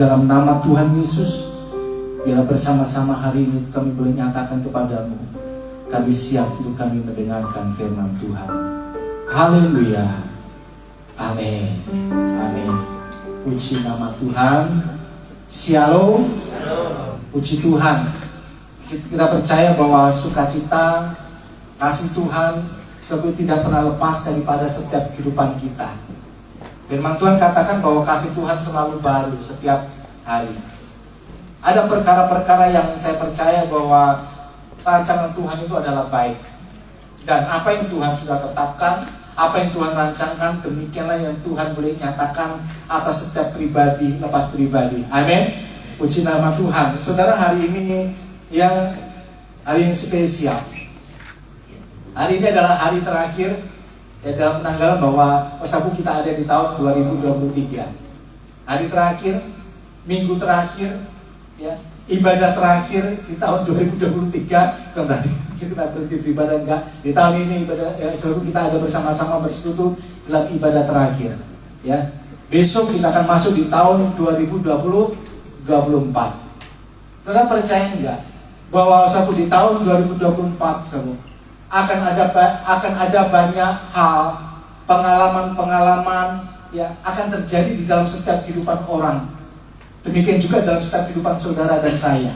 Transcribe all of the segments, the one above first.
Dalam nama Tuhan Yesus, biarlah bersama-sama hari ini kami boleh nyatakan kepadamu, kami siap untuk kami mendengarkan firman Tuhan. Haleluya. Amin. Amin. Puji nama Tuhan. Shalom. Puji Tuhan. Kita percaya bahwa sukacita, kasih Tuhan selalu tidak pernah lepas daripada setiap kehidupan kita. Firman Tuhan katakan bahwa kasih Tuhan selalu baru setiap hari. Ada perkara-perkara yang saya percaya bahwa rancangan Tuhan itu adalah baik. Dan apa yang Tuhan sudah tetapkan, apa yang Tuhan rancangkan, demikianlah yang Tuhan boleh nyatakan atas setiap pribadi lepas pribadi. Amin. Puji nama Tuhan. Saudara, hari ini hari yang spesial. Hari ini adalah hari terakhir dalam penanggalan bahwa Osaku kita ada di tahun 2023. Hari terakhir, minggu terakhir, ibadah terakhir di tahun 2023. Bukan berarti kita berhenti beribadah, enggak. Di tahun ini Osaku kita ada bersama-sama bersekutu dalam ibadah terakhir. Besok kita akan masuk di tahun 2024. Saudara percaya enggak bahwa Osaku di tahun 2024 Osaku akan ada banyak hal, pengalaman akan terjadi di dalam setiap kehidupan orang. Demikian juga dalam setiap kehidupan saudara dan saya.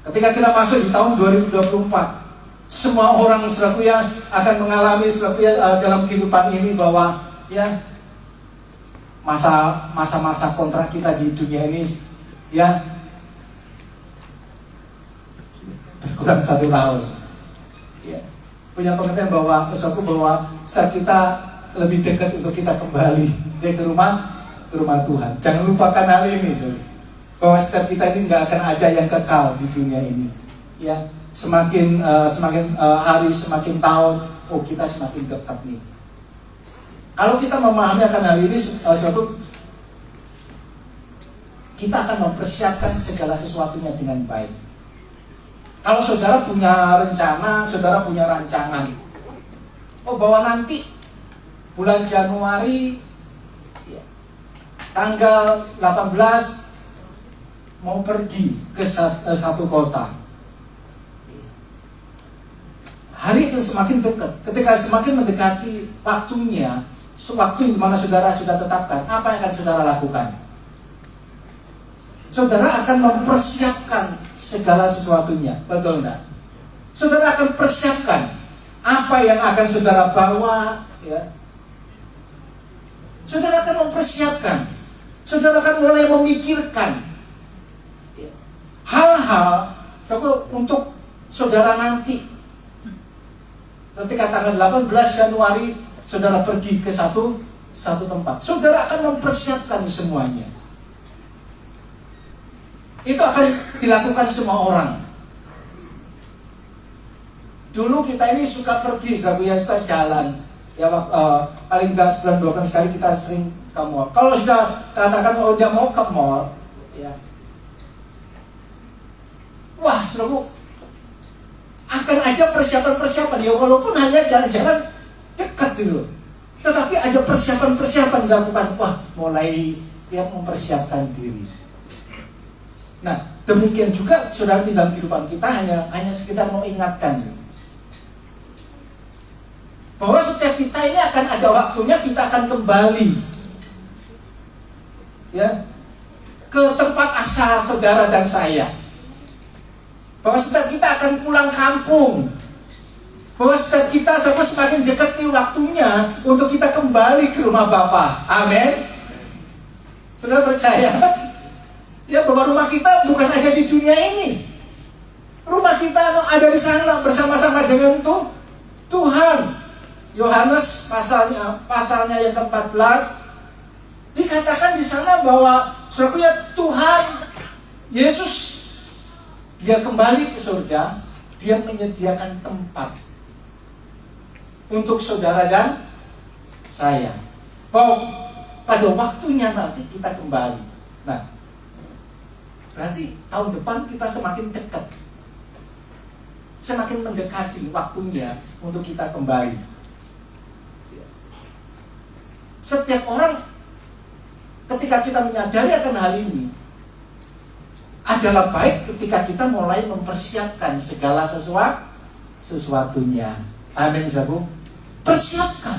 Ketika kita masuk di tahun 2024, semua orang saudaraku akan mengalami saudaraku dalam kehidupan ini bahwa masa-masa kontrak kita di dunia ini berkurang 1 tahun. Punya pengertian bahwa setelah kita lebih dekat untuk kita kembali ke rumah Tuhan. Jangan lupakan hal ini, bahwa setiap kita ini nggak akan ada yang kekal di dunia ini. Semakin hari, semakin tahun, kita semakin dekat nih. Kalau kita memahami akan hal ini, kita akan mempersiapkan segala sesuatunya dengan baik. Kalau saudara punya rencana, saudara punya rancangan, bahwa nanti bulan Januari tanggal 18 mau pergi ke satu kota. Hari itu semakin dekat. Ketika semakin mendekati waktunya, waktu di mana saudara sudah tetapkan, apa yang akan saudara lakukan? Saudara akan mempersiapkan segala sesuatunya, betul enggak? Saudara akan persiapkan apa yang akan saudara bawa, Saudara akan mempersiapkan, saudara akan mulai memikirkan hal-hal untuk saudara nanti. Ketika tanggal 18 Januari saudara pergi ke satu tempat, saudara akan mempersiapkan semuanya. Itu akan dilakukan semua orang. Dulu kita ini suka pergi, suka jalan. Paling enggak sebulan 12 kali kita sering ke mall. Kalau sudah katakan udah mau ke mall, wah, saudaraku, akan ada persiapan-persiapan walaupun hanya jalan-jalan dekat gitu. Tetapi ada persiapan-persiapan dilakukan. Wah, mulai mempersiapkan diri. Nah, demikian juga saudara di dalam kehidupan kita hanya sekedar mau ingatkan bahwa setiap kita ini akan ada waktunya kita akan kembali ke tempat asal saudara dan saya. Bahwa setiap kita akan pulang kampung. Bahwa setiap kita semakin dekat nih waktunya untuk kita kembali ke rumah Bapa. Amin. Saudara percaya? Bahwa rumah kita bukan ada di dunia ini. Rumah kita ada di sana bersama-sama dengan Tuhan. Yohanes pasalnya yang ke-14 dikatakan di sana bahwa Tuhan Yesus dia kembali ke surga, dia menyediakan tempat untuk saudara dan saya. Bahwa pada waktunya nanti kita kembali. Nah, berarti tahun depan kita semakin dekat, semakin mendekati waktunya untuk kita kembali. Setiap orang ketika kita menyadari akan hal ini, adalah baik ketika kita mulai mempersiapkan segala sesuatunya. Amin, saudaraku. Persiapkan.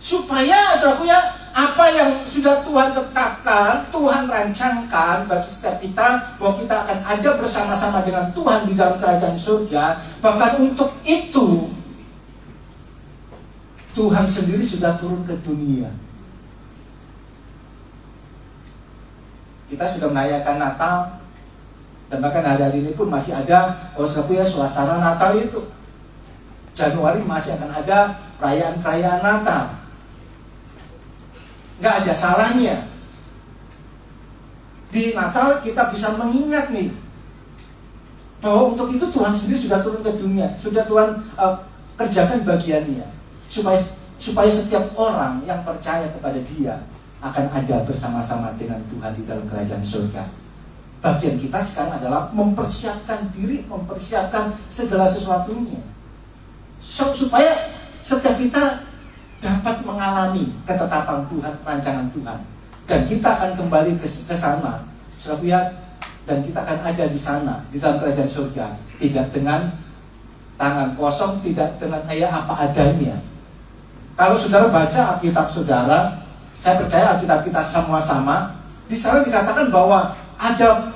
Supaya, saudaraku ya, apa yang sudah Tuhan tetapkan, Tuhan rancangkan bagi setiap kita, bahwa kita akan ada bersama-sama dengan Tuhan di dalam kerajaan surga. Bahkan untuk itu, Tuhan sendiri sudah turun ke dunia. Kita sudah merayakan Natal, dan bahkan hari-hari ini pun masih ada, saudaraku ya, suasana Natal itu. Januari masih akan ada perayaan-perayaan Natal. Nggak ada salahnya. Di Natal kita bisa mengingat nih, bahwa untuk itu Tuhan sendiri sudah turun ke dunia, sudah Tuhan kerjakan bagiannya, supaya setiap orang yang percaya kepada Dia akan ada bersama-sama dengan Tuhan di dalam kerajaan surga. Bagian kita sekarang adalah mempersiapkan diri, mempersiapkan segala sesuatunya, supaya setiap kita dapat mengalami ketetapan Tuhan, rancangan Tuhan, dan kita akan kembali ke sana, saudara lihat, dan kita akan ada di sana di dalam kerajaan surga, tidak dengan tangan kosong, tidak dengan apa adanya. Kalau saudara baca Alkitab saudara, saya percaya Alkitab kita sama-sama, di sana dikatakan bahwa ada,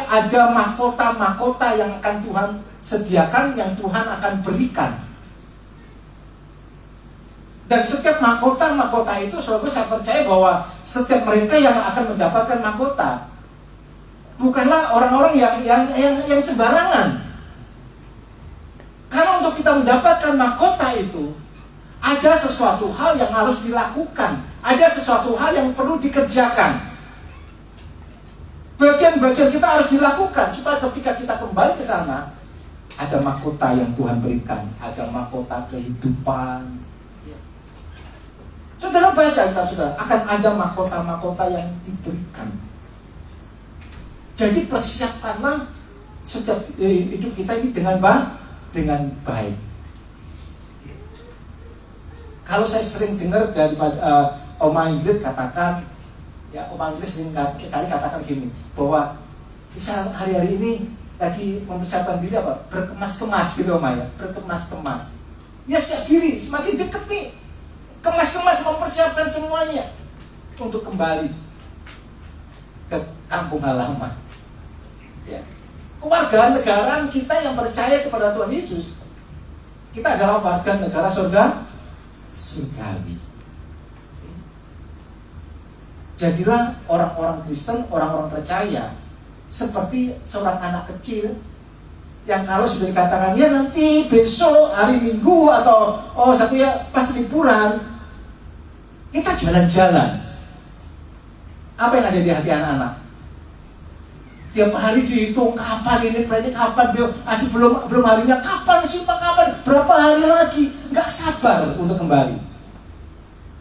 ada mahkota-mahkota yang akan Tuhan sediakan, yang Tuhan akan berikan. Dan setiap mahkota-mahkota itu, saya percaya bahwa setiap mereka yang akan mendapatkan mahkota bukanlah orang-orang yang sembarangan. Karena untuk kita mendapatkan mahkota itu, ada sesuatu hal yang harus dilakukan, ada sesuatu hal yang perlu dikerjakan. Bagian-bagian kita harus dilakukan supaya ketika kita kembali ke sana, ada mahkota yang Tuhan berikan, ada mahkota kehidupan. Saudara baca Alkitab saudara, akan ada mahkota-mahkota yang diberikan. Jadi persiapkanlah setiap hidup kita ini dengan baik. Kalau saya sering dengar daripada Oma Ingrid katakan, ya Oma Ingrid sering kali katakan gini, bahwa bisa hari-hari ini lagi mempersiapkan diri apa? Berkemas-kemas gitu Oma ya, berkemas-kemas. Ya siap diri, semakin deket nih, kemas-kemas mempersiapkan semuanya untuk kembali ke kampung halaman. Ya. Warga negara kita yang percaya kepada Tuhan Yesus, kita adalah warga negara surgawi. Jadilah orang-orang Kristen, orang-orang percaya seperti seorang anak kecil yang kalau sudah dikatakan ya nanti besok hari Minggu atau satu ya pas liburan kita jalan-jalan. Apa yang ada di hati anak-anak? Tiap hari dihitung kapan ini, kapan dia, belum harinya, kapan sih Pak, kapan? Berapa hari lagi? Nggak sabar untuk kembali.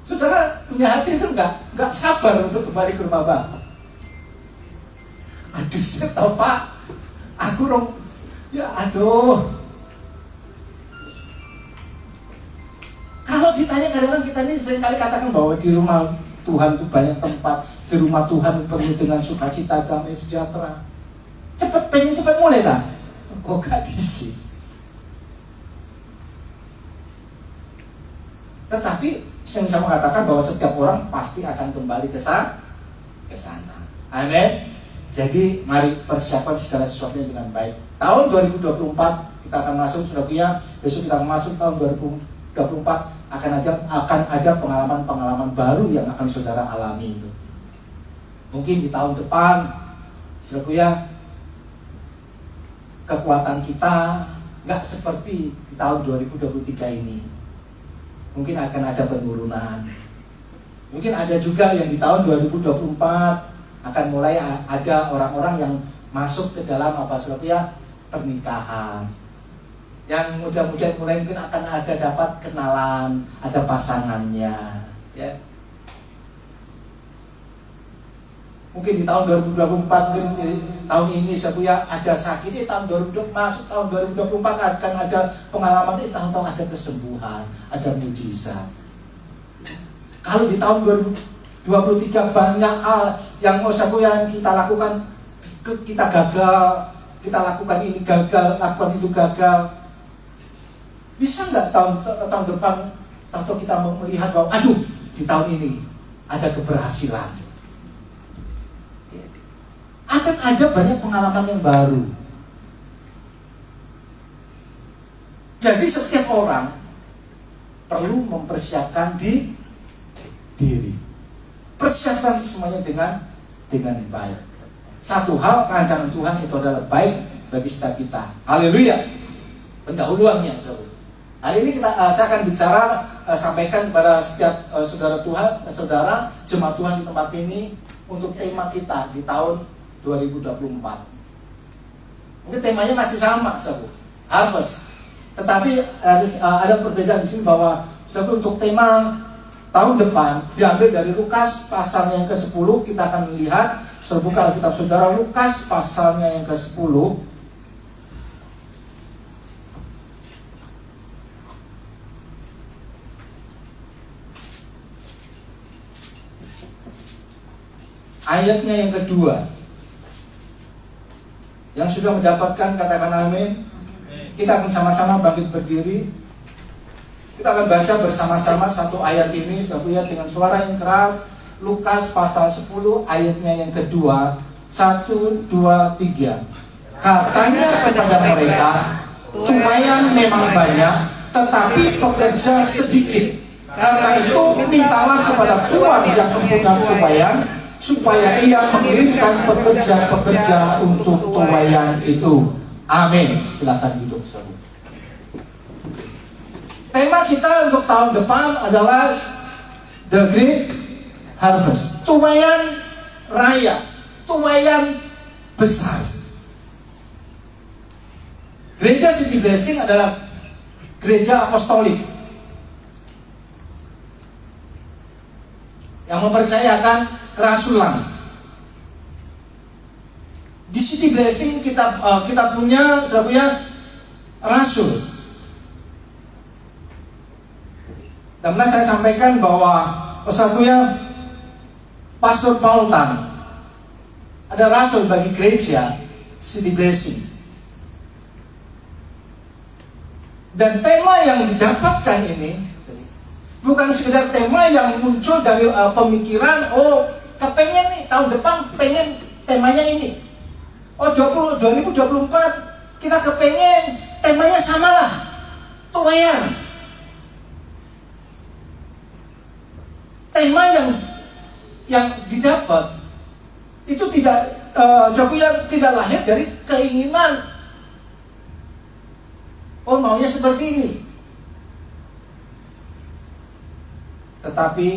Saudara punya hati itu nggak sabar untuk kembali ke rumah Bapak. Aduh, saya tahu Pak, aku dong, ya aduh. Kalau ditanya kadang-kadang kita ini seringkali katakan bahwa di rumah Tuhan itu banyak tempat, di rumah Tuhan penuh dengan sukacita, damai sejahtera. Pengen cepat mulai tak? Oh gak diisi. Tetapi yang saya mengatakan bahwa setiap orang pasti akan kembali ke sana. Amin. Jadi mari persiapkan segala sesuatunya dengan baik. Tahun 2024 kita akan masuk, sudah punya. Besok kita akan masuk tahun 2024 akan ada pengalaman-pengalaman baru yang akan saudara alami. Mungkin di tahun depan, saudara ya, kekuatan kita nggak seperti di tahun 2023 ini. Mungkin akan ada penurunan. Mungkin ada juga yang di tahun 2024 akan mulai ada orang-orang yang masuk ke dalam pernikahan. Yang mudah-mudahan mulai mungkin akan ada dapat kenalan, ada pasangannya, ya. Mungkin di tahun 2024, mungkin tahun ini saya ada sakit, tahun 2020 masuk tahun 2024 akan ada pengalaman, tahun-tahun ada kesembuhan, ada mujizat. Kalau di tahun 2023 banyak hal yang kita lakukan, kita gagal, kita lakukan ini gagal, lakukan itu gagal. Bisa nggak tahun depan atau kita melihat bahwa aduh, di tahun ini ada keberhasilan. Akan ada banyak pengalaman yang baru. Jadi setiap orang perlu mempersiapkan diri. Persiapkan semuanya dengan baik. Satu hal, rancangan Tuhan itu adalah baik bagi setiap kita. Haleluya. Pendahuluannya, saudara. Hari ini saya akan bicara, sampaikan kepada setiap saudara jemaat Tuhan di tempat ini untuk tema kita di tahun 2024. Mungkin temanya masih sama, saudara, harvest. Tetapi ada perbedaan di sini bahwa saudara, untuk tema tahun depan diambil dari Lukas pasalnya yang ke-10. Kita akan melihat, saudara, buka Alkitab saudara, Lukas pasalnya yang ke-10. Ayatnya yang kedua. Yang sudah mendapatkan katakan amin. Kita akan sama-sama bangkit berdiri. Kita akan baca bersama-sama satu ayat ini, saudara, dengan suara yang keras. Lukas pasal 10 ayatnya yang kedua. 1, 2, 3. Katanya kepada mereka, tumayan memang banyak, tetapi pekerja sedikit. Karena itu mintalah kepada Tuhan yang mempunyai tumayan, supaya ia mengirimkan pekerja-pekerja untuk tuayan itu. Amin. Silakan duduk, saudara. Tema kita untuk tahun depan adalah The Great Harvest. Tuayan raya, tuayan besar. Gereja City Blessing adalah gereja apostolik yang mempercayakan kerasulan. Di City Blessing kita punya, sudah punya rasul. Dan pernah saya sampaikan bahwa saudara, Pastor Paul Tan ada rasul bagi gereja City Blessing. Dan tema yang didapatkan ini bukan sekedar tema yang muncul dari pemikiran, kepengen nih tahun depan pengen temanya ini. 2024 kita kepengen temanya samalah, tuayan. Tema yang didapat itu tidak tidak lahir dari keinginan. Maunya seperti ini. Tetapi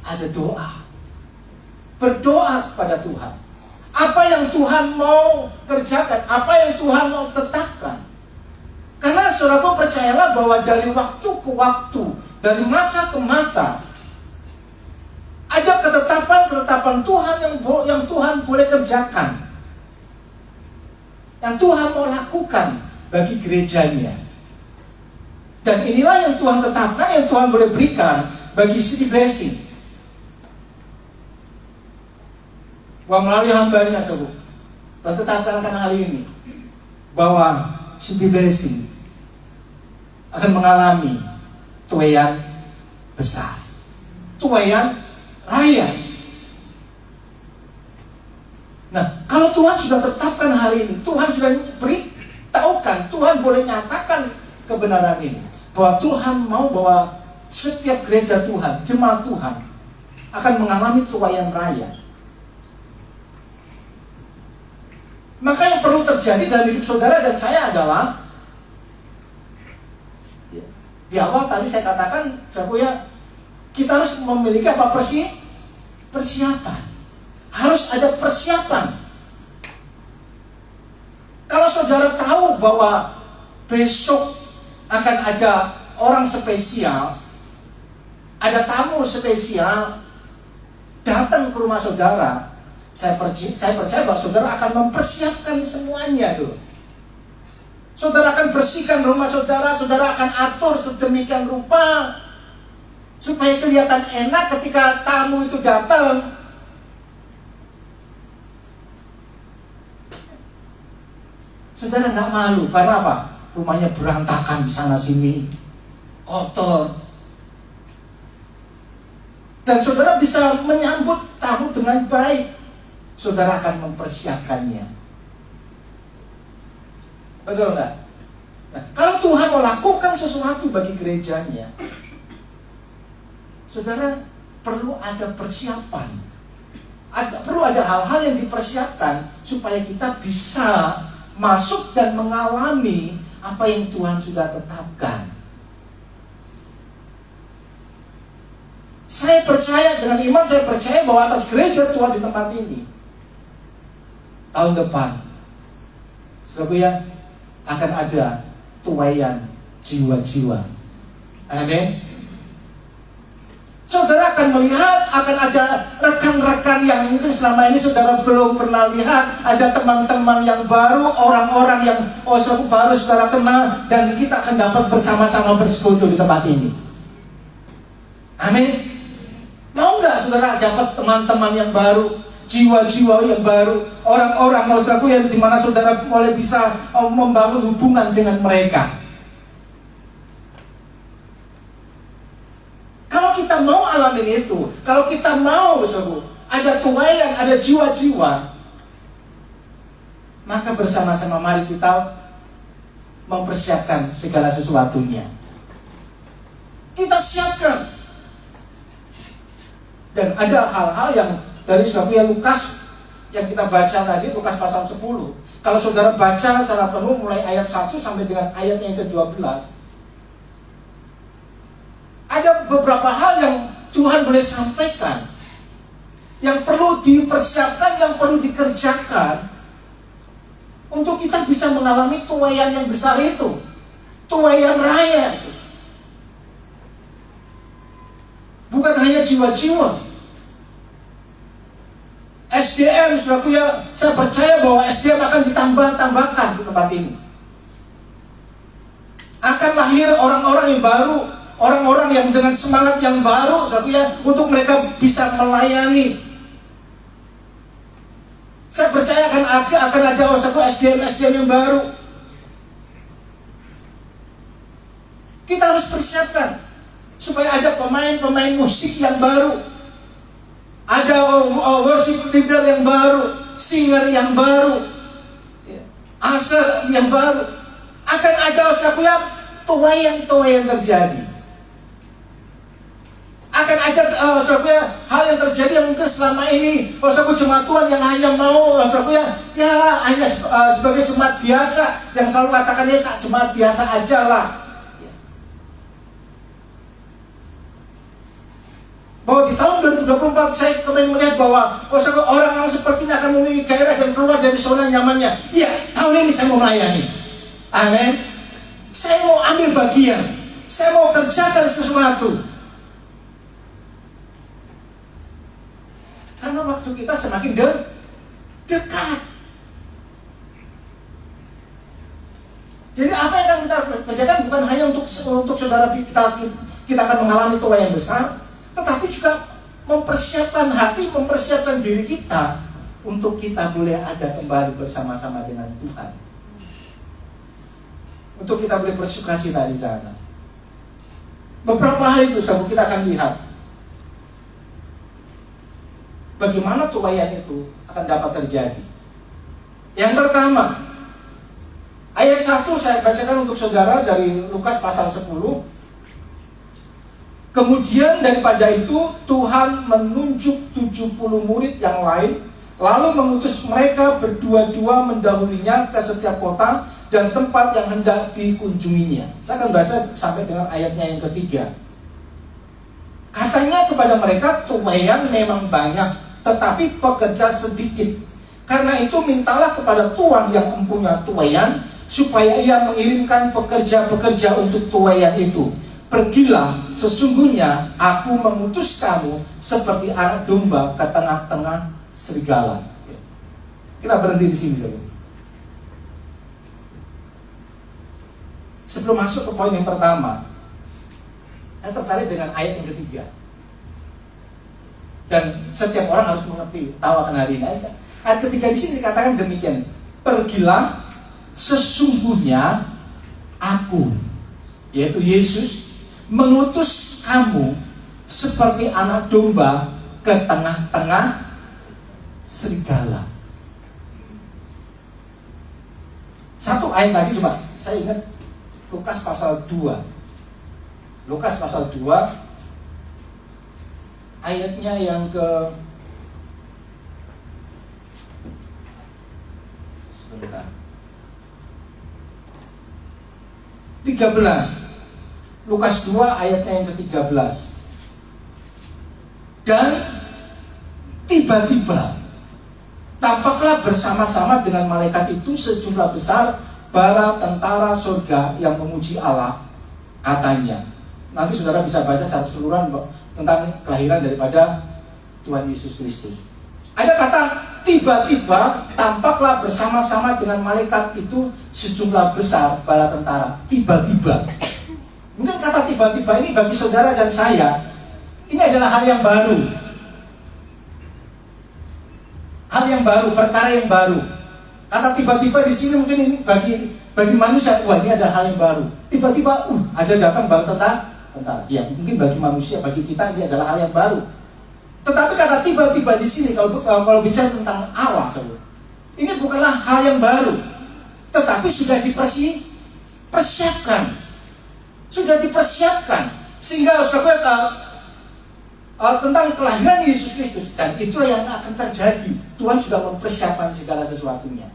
ada doa. Berdoa kepada Tuhan. Apa yang Tuhan mau kerjakan, apa yang Tuhan mau tetapkan. Karena saudaraku, percayalah bahwa dari waktu ke waktu, dari masa ke masa, ada ketetapan Tuhan yang Tuhan boleh kerjakan, yang Tuhan mau lakukan bagi gerejanya. Dan inilah yang Tuhan tetapkan, yang Tuhan boleh berikan bagi City Blessing. Bahwa melalui hambanya, saudara, Tuhan tetapkan akan hal ini, bahwa City Blessing akan mengalami tuayan besar, tuayan raya. Nah, kalau Tuhan sudah tetapkan hal ini, Tuhan sudah beritahukan, Tuhan boleh nyatakan kebenaran ini, bahwa Tuhan mau bahwa setiap gereja Tuhan, jemaat Tuhan akan mengalami tuayan raya. Maka yang perlu terjadi dalam hidup saudara dan saya adalah, di awal tadi saya katakan, kita harus memiliki apa? Persiapan. Harus ada persiapan. Kalau saudara tahu bahwa besok akan ada orang spesial, ada tamu spesial datang ke rumah saudara, saya percaya bahwa saudara akan mempersiapkan semuanya tuh. Saudara akan bersihkan rumah saudara, saudara akan atur sedemikian rupa Supaya kelihatan enak ketika tamu itu datang. Saudara nggak malu, karena apa? Rumahnya berantakan di sana sini, kotor. Dan saudara bisa menyambut tamu dengan baik. Saudara akan mempersiapkannya. Betul nggak? Nah, kalau Tuhan melakukan sesuatu bagi gerejanya, saudara perlu ada persiapan. Perlu ada hal-hal yang dipersiapkan supaya kita bisa masuk dan mengalami apa yang Tuhan sudah tetapkan. Saya percaya, dengan iman saya percaya bahwa atas gereja Tuhan di tempat ini, tahun depan, saudara ya, akan ada tuaian jiwa-jiwa. Amin. Saudara akan melihat, akan ada rekan-rekan yang mungkin selama ini saudara belum pernah lihat. Ada teman-teman yang baru, orang-orang yang baru saudara kenal, dan kita akan dapat bersama-sama bersekutu di tempat ini. Amin. Mau nggak saudara dapat teman-teman yang baru, jiwa-jiwa yang baru, orang-orang saudaraku yang dimana saudara mulai bisa membangun hubungan dengan mereka. Kalau kita mau alamin itu, kalau kita mau ada tuaian, ada jiwa-jiwa, maka bersama-sama mari kita mempersiapkan segala sesuatunya. Kita siapkan. Dan ada hal-hal yang dari suaminya Lukas yang kita baca tadi, Lukas pasal 10. Kalau saudara baca secara penuh mulai ayat 1 sampai dengan ayat yang ke-12, ada beberapa hal yang Tuhan boleh sampaikan, yang perlu dipersiapkan, yang perlu dikerjakan untuk kita bisa mengalami tuaian yang besar itu, tuaian raya itu. Bukan hanya jiwa-jiwa. SDM, saudaraku ya, saya percaya bahwa SDM akan ditambah-tambahkan di tempat ini. Akan lahir orang-orang yang baru, orang-orang yang dengan semangat yang baru, saudaraku ya, untuk mereka bisa melayani. Saya percaya akan ada saudaraku SDM yang baru. Kita harus persiapkan supaya ada pemain-pemain musik yang baru. Ada worship leader yang baru, singer yang baru, usher yang baru. Akan ada saudaraku ya, tuaian terjadi. Akan ada saudaraku ya, hal yang terjadi yang mungkin selama ini saudaraku jemaat Tuhan yang hanya mau saudaraku ya hanya sebagai jemaat biasa, yang selalu katakan ya tak jemaat biasa aja lah. Bahwa di tahun 2024 saya kembali melihat bahwa orang-orang seperti ini akan memiliki gairah dan keluar dari zona nyamannya. Iya, tahun ini saya mau melayani. Amin. Saya mau ambil bagian. Saya mau kerjakan sesuatu. Karena waktu kita semakin dekat. Jadi apa yang akan kita kerjakan bukan hanya untuk saudara kita akan mengalami tuaian yang besar, tetapi juga mempersiapkan hati, mempersiapkan diri kita untuk kita boleh ada kembali bersama-sama dengan Tuhan. Untuk kita boleh bersukacita di sana. Beberapa hal itu saudara kita akan lihat bagaimana tuaian itu akan dapat terjadi. Yang pertama, ayat 1 saya bacakan untuk saudara dari Lukas pasal 10. Kemudian daripada itu Tuhan menunjuk 70 murid yang lain, lalu mengutus mereka berdua-dua mendahulinya ke setiap kota dan tempat yang hendak dikunjunginya. Saya akan baca sampai dengan ayatnya yang ketiga. Katanya kepada mereka, tuaian memang banyak, tetapi pekerja sedikit. Karena itu mintalah kepada Tuhan yang mempunyai tuaian, supaya ia mengirimkan pekerja-pekerja untuk tuaian itu. Pergilah, sesungguhnya aku mengutus kamu seperti anak domba ke tengah-tengah serigala. Kita berhenti di sini dulu. Sebelum masuk ke poin yang pertama, Saya tertarik dengan ayat yang ketiga. Dan setiap orang harus mengerti, tahu akan hal ini. Ayat ketiga di sini dikatakan demikian. Pergilah, sesungguhnya aku, yaitu Yesus, mengutus kamu seperti anak domba ke tengah-tengah serigala. Satu ayat lagi coba, saya ingat Lukas pasal 2. Lukas pasal 2 ayatnya yang ke sebentar 13. Lukas 2 ayatnya yang ke-13. Dan tiba-tiba tampaklah bersama-sama dengan malaikat itu sejumlah besar bala tentara surga yang memuji Allah, katanya. Nanti saudara bisa baca secara keseluruhan tentang kelahiran daripada Tuhan Yesus Kristus. Ada kata tiba-tiba tampaklah bersama-sama dengan malaikat itu sejumlah besar bala tentara. Tiba-tiba. Mungkin kata tiba-tiba ini bagi saudara dan saya, ini adalah hal yang baru. Hal yang baru, perkara yang baru. Kata tiba-tiba di sini mungkin ini bagi manusia, wah ini ada hal yang baru. Tiba-tiba, ada datang bala tentara. Ya, mungkin bagi manusia, bagi kita ini adalah hal yang baru. Tetapi kata tiba-tiba di sini kalau bicara tentang Allah, ini bukanlah hal yang baru, tetapi sudah dipersiapkan, sehingga saudara tentang kelahiran Yesus Kristus, dan itulah yang akan terjadi. Tuhan sudah mempersiapkan segala sesuatunya.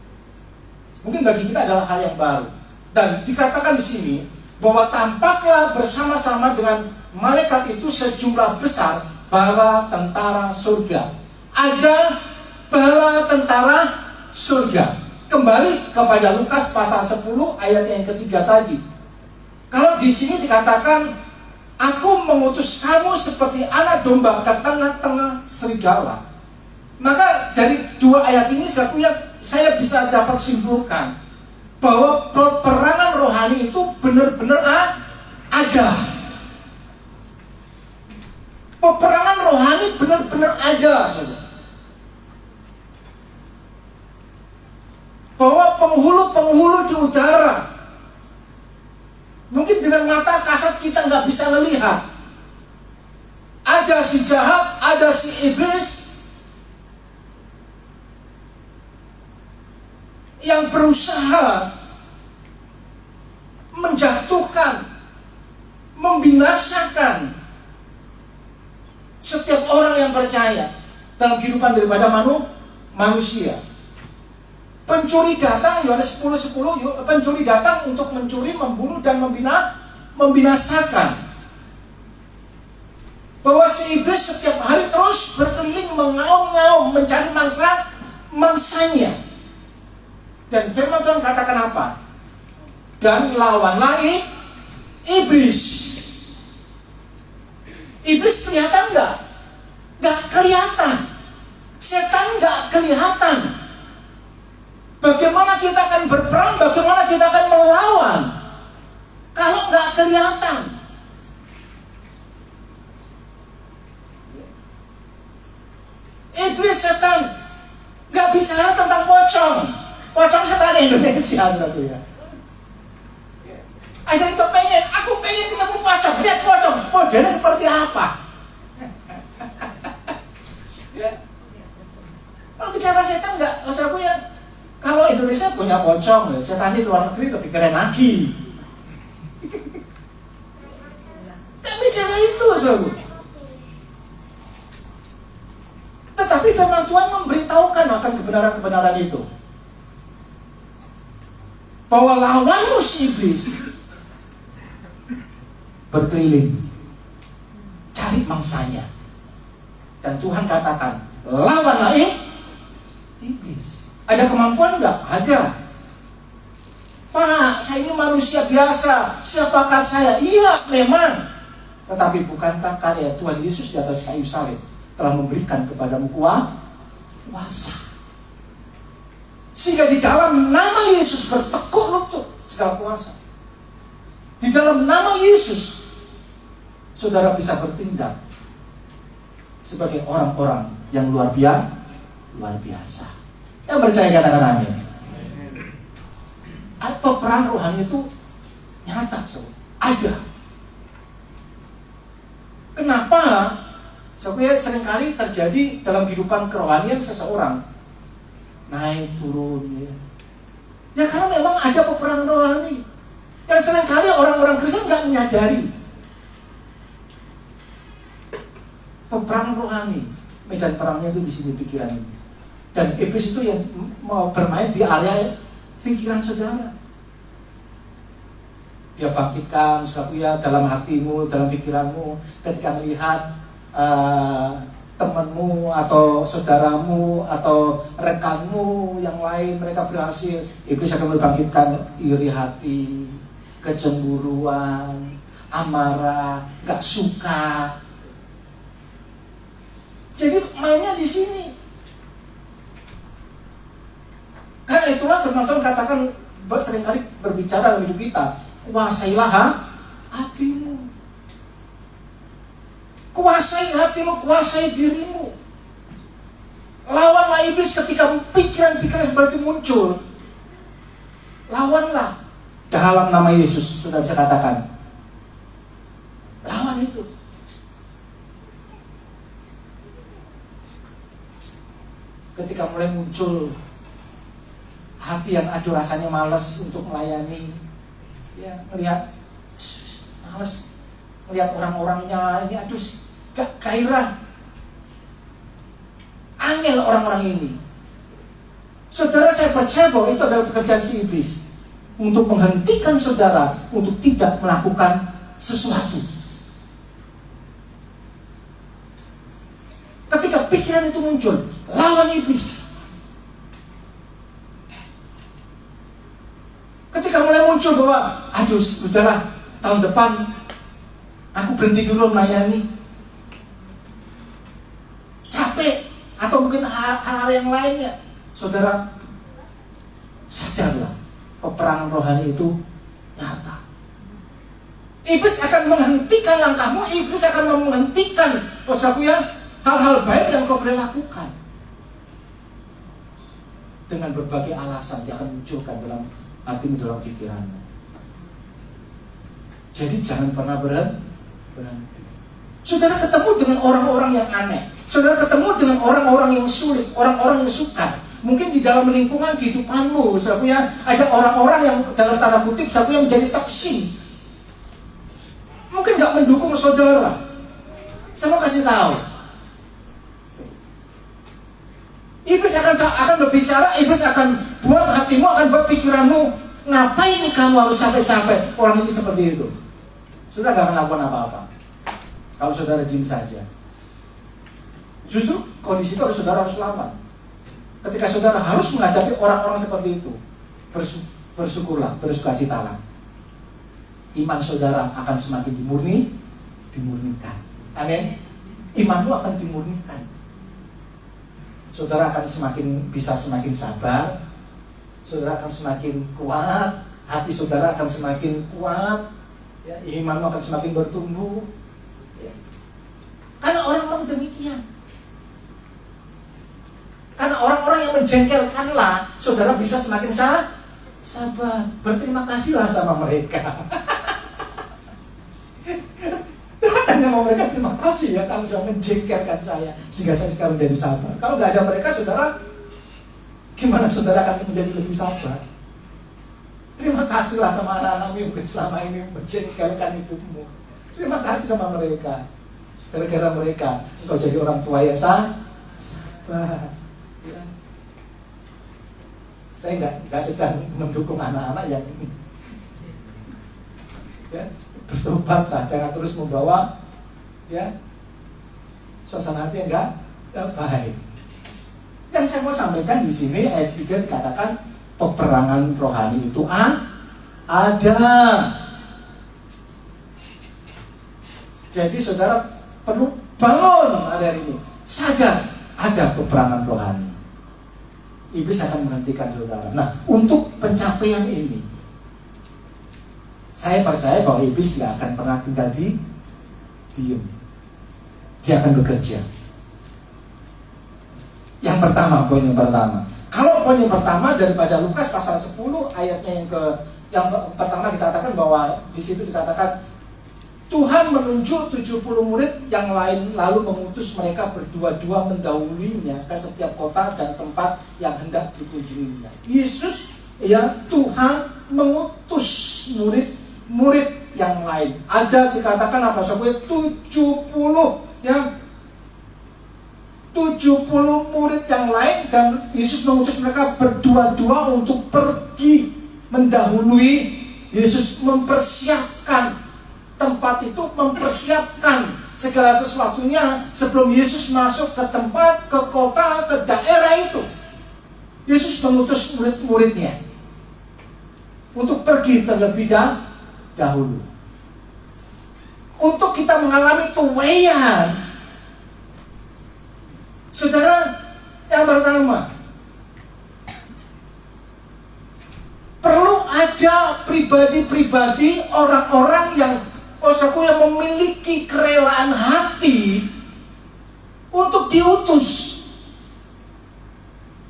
Mungkin bagi kita adalah hal yang baru, dan dikatakan di sini bahwa tampaklah bersama-sama dengan malaikat itu sejumlah besar bala tentara surga. Ada bala tentara surga. Kembali kepada Lukas pasal 10 ayat yang ketiga tadi. Kalau di sini dikatakan, aku mengutus kamu seperti anak domba ke tengah-tengah serigala. Maka dari dua ayat ini saya bisa dapat simpulkan bahwa peperangan rohani itu benar-benar ada. Peperangan rohani benar-benar ada, saudara. Bahwa penghulu-penghulu di udara, mungkin dengan mata kasat kita nggak bisa melihat. Ada si jahat, ada si iblis yang berusaha menjatuhkan, membinasakan setiap orang yang percaya dalam kehidupan daripada manusia. Pencuri datang, Yohanes 10:10, pencuri datang untuk mencuri, membunuh dan membinasakan. Bahwa si iblis setiap hari terus berkeliling mengaum-ngaum mencari mangsanya. Dan firman Tuhan katakan apa? Dan lawanlah iblis. Iblis kelihatan nggak? Nggak kelihatan. Setan nggak kelihatan. Bagaimana kita akan berperang? Bagaimana kita akan melawan? Kalau nggak kelihatan. Iblis, setan nggak bicara tentang pocong. Pocong setan Indonesia satu ya. Ada yang aku pengen ketemu pocong. Lihat pocong, modelnya seperti apa? Ya. Kalau bicara setan nggak, saudaraku ya. Kalau Indonesia punya pocong, setan di luar negeri lebih keren lagi. Nggak bicara itu, saudaraku. Tetapi firman Tuhan memberitahukan akan kebenaran-kebenaran itu. Bahwa lawanmu si iblis berkeliling cari mangsanya. Dan Tuhan katakan, lawanlah iblis. Ada kemampuan enggak? Ada. Pak, saya ini manusia biasa. Siapakah saya? Iya, memang. Tetapi bukankah karya Tuhan Yesus di atas kayu salib telah memberikan kepadamu kuasa? Sehingga di dalam nama Yesus bertekuk lutut segala kuasa. Di dalam nama Yesus, saudara bisa bertindak sebagai orang-orang yang luar biasa. Yang percaya katakan amin. Peperangan rohani itu nyata, ada. Kenapa? Soalnya seringkali terjadi dalam kehidupan kerohanian seseorang naik turun ya. Ya karena memang ada peperangan rohani yang seringkali orang-orang Kristen nggak menyadari. Peperangan rohani, medan perangnya itu di sini pikiran ini. Dan iblis itu yang mau bermain di area pikiran saudara. Dia bangkitkan sesuatu ya dalam hatimu, dalam pikiranmu, ketika melihat temanmu atau saudaramu atau rekanmu yang lain mereka berhasil, iblis akan membangkitkan iri hati, kecemburuan, amarah, gak suka. Jadi mainnya di sini. Karena itulah firman Tuhan katakan seringkali berbicara dalam hidup kita, kuasailah hatimu. Kuasai hatimu, kuasai dirimu. Lawanlah iblis ketika pikiran-pikiran seperti itu muncul. Lawanlah. Dalam nama Yesus sudah bisa katakan. Lawan itu. Ketika mulai muncul hati yang aduh rasanya malas untuk melayani, ya melihat malas, melihat orang-orangnya ini aduh gak gairah, angel orang-orang ini. Saudara, saya percaya bahwa itu adalah pekerjaan si iblis untuk menghentikan saudara untuk tidak melakukan sesuatu. Ketika pikiran itu muncul, lawan iblis. Ketika mulai muncul bahwa aduh udahlah tahun depan aku berhenti dulu melayani, capek, atau mungkin hal-hal yang lainnya, saudara sadarlah peperangan rohani itu nyata. Iblis akan menghentikan langkahmu, iblis akan menghentikan hal-hal baik yang kau boleh lakukan. Dengan berbagai alasan dia akan munculkan dalam hatimu, dalam pikiranmu. Jadi jangan pernah berhenti. Saudara ketemu dengan orang-orang yang aneh, saudara ketemu dengan orang-orang yang sulit, orang-orang yang sukar. Mungkin di dalam lingkungan kehidupanmu, ada orang-orang yang dalam tanda kutip yang menjadi toksik. Mungkin gak mendukung saudara. Saya mau kasih tahu, iblis akan berbicara, iblis akan buat hatimu, akan buat pikiranmu, ngapain nih kamu harus sampai-sampai orang itu seperti itu. Saudara gak akan lakukan apa-apa kalau saudara diam saja. Justru kondisi itu saudara harus lawan. Ketika saudara harus menghadapi orang-orang seperti itu, bersyukurlah, bersukacitalah. Iman saudara akan semakin dimurnikan. Amin. Imanmu akan dimurnikan. Saudara akan semakin sabar. Saudara akan semakin kuat. Hati saudara akan semakin kuat. Ya, imanmu akan semakin bertumbuh. Ya. Karena orang-orang demikian. Karena orang-orang yang menjengkelkanlah, saudara bisa semakin sabar. Berterima kasihlah sama mereka. Hanya sama mereka, terima kasih ya kamu sudah menjengkelkan saya sehingga saya sekarang jadi sabar. Kalau nggak ada mereka, saudara, gimana saudara akan menjadi lebih sabar? Terima kasihlah sama anak-anakmu yang selama ini menjengkelkan hidupmu. Terima kasih sama mereka. Gara-gara mereka, engkau jadi orang tua yang sabar. Ya. Saya nggak sedang mendukung anak-anak yang ya, bertobatlah, jangan terus membawa ya suasana hati yang nggak baik. Yang saya mau sampaikan di sini ayat 3 dikatakan peperangan rohani itu ada. Jadi saudara perlu bangun hari ini, sadar ada peperangan rohani. Iblis akan menghentikan saudara. Nah, untuk pencapaian ini, saya percaya bahwa iblis tidak akan pernah tinggal Diam. Dia akan bekerja. Yang pertama, poin yang pertama. Kalau poin yang pertama daripada Lukas pasal 10 ayatnya yang pertama dikatakan bahwa di situ dikatakan Tuhan menunjuk 70 murid yang lain lalu mengutus mereka berdua-dua mendahuluinya ke setiap kota dan tempat yang hendak dikunjunginya. Yesus, ya, Tuhan mengutus murid yang lain. Ada dikatakan apa? Sampai 70, ya. 70 murid yang lain dan Yesus mengutus mereka berdua-dua untuk pergi mendahului. Yesus mempersiapkan tempat itu, mempersiapkan segala sesuatunya sebelum Yesus masuk ke tempat, ke kota, ke daerah itu. Yesus mengutus murid-muridnya untuk pergi terlebih dahulu. Untuk kita mengalami tuaian. Saudara, yang pertama, perlu ada pribadi-pribadi, orang-orang yang memiliki kerelaan hati untuk diutus,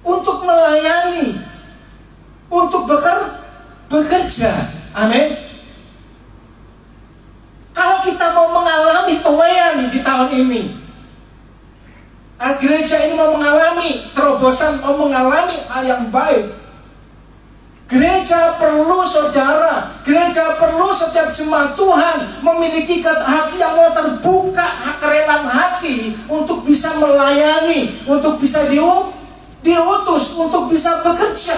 untuk melayani, untuk bekerja. Amin. Kalau kita mau mengalami tuaian di tahun ini, gereja ini mau mengalami terobosan, mau mengalami hal yang baik, gereja perlu saudara, gereja perlu setiap jemaat Tuhan memiliki hati yang mau terbuka, kerelaan hati untuk bisa melayani, untuk bisa diutus, untuk bisa bekerja.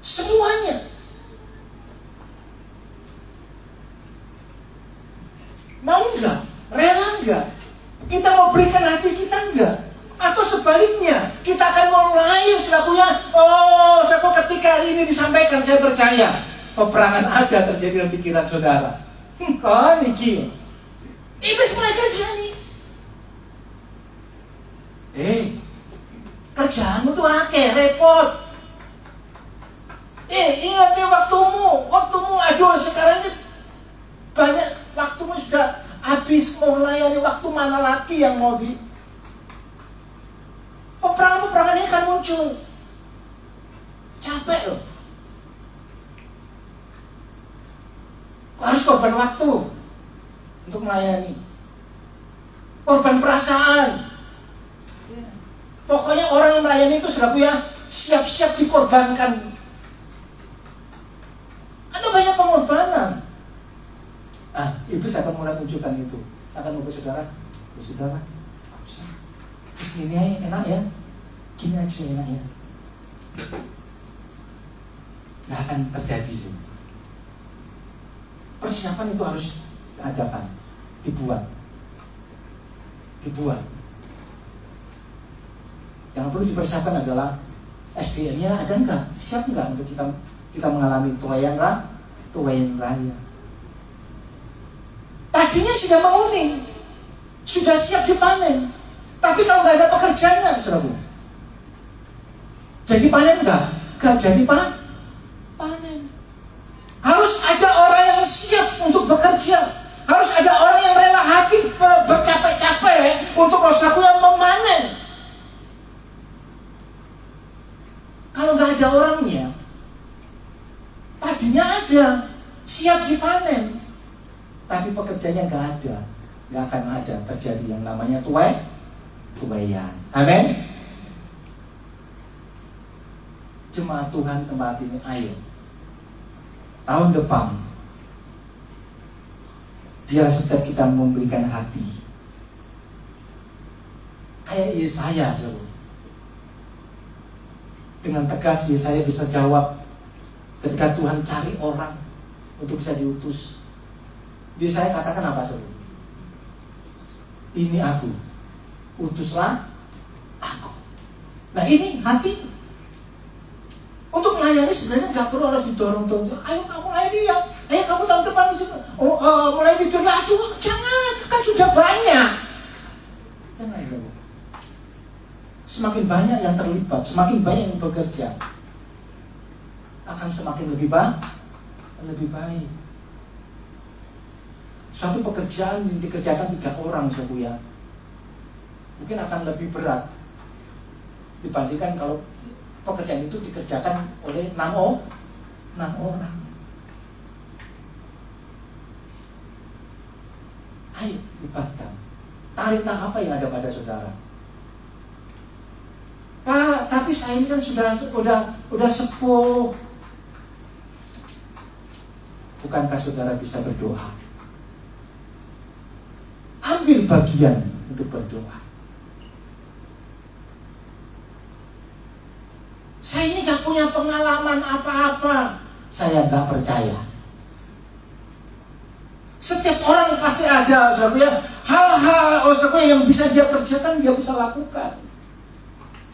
Semuanya. Mau enggak? Rela enggak? Kita mau berikan hati kita enggak? Atau sebaliknya, kita akan mulai selakunya, ketika ini disampaikan, saya percaya peperangan ada terjadi dalam pikiran saudara. Kok niki? Iblis mulai kerja nih. Kerjaanmu tuh akeh, repot. Ingat nih waktumu, aduh sekarang ini banyak, waktumu sudah habis, mau melayani, waktu mana lagi yang mau peperangan ini akan muncul. Capek loh. Harus korban waktu untuk melayani, korban perasaan. Pokoknya orang yang melayani itu sudah punya siap-siap dikorbankan. Ada banyak pengorbanan. Iblis akan mulai menunjukkan itu. Akan membuat saudara, gini aja enak ya, gini aja enak ya. Nggak akan terjadi sih. Persiapan itu harus diadakan, dibuat. Yang perlu dipersiapkan adalah SDM-nya ada enggak? Siap enggak untuk kita mengalami tuaian raya? Padinya sudah menguning, sudah siap dipanen. Tapi kalau nggak ada pekerjaannya, saudara, jadi panen nggak? Nggak jadi panen. Harus ada orang yang siap untuk bekerja. Harus ada orang yang rela hati bercapek-capek untuk yang memanen. Kalau nggak ada orangnya, padinya ada, siap dipanen, tapi pekerjanya nggak ada, nggak akan ada terjadi yang namanya tuaian. Amin. Jemaat Tuhan tempat ini, ayo tahun depan biar setiap kita memberikan hati kayak Yesaya, saudara. Dengan tegas Yesaya bisa jawab ketika Tuhan cari orang untuk bisa diutus. Yesaya katakan apa, saudara? Ini aku, utuslah aku. Nah ini hati. Untuk melayani sebenarnya nggak perlu harus didorong-dorong. Ayo kamu layani ya. Ayo kamu tahun depan mulai tidur. Aduh jangan, kan sudah banyak. Jangan. Semakin banyak yang terlibat, semakin banyak yang bekerja, akan semakin lebih lebih baik. Suatu pekerjaan yang dikerjakan 3 orang, saudaraku ya, mungkin akan lebih berat dibandingkan kalau pekerjaan itu dikerjakan oleh 6 orang. Ayo libatkan. Talenta apa yang ada pada saudara? Pak, tapi saya ini kan sudah sepuh. Bukankah saudara bisa berdoa? Ambil bagian untuk berdoa. Saya ini gak punya pengalaman apa-apa. Saya gak percaya. Setiap orang pasti ada, saudaraku ya, hal-hal saudaraku yang bisa dia kerjakan, dia bisa lakukan.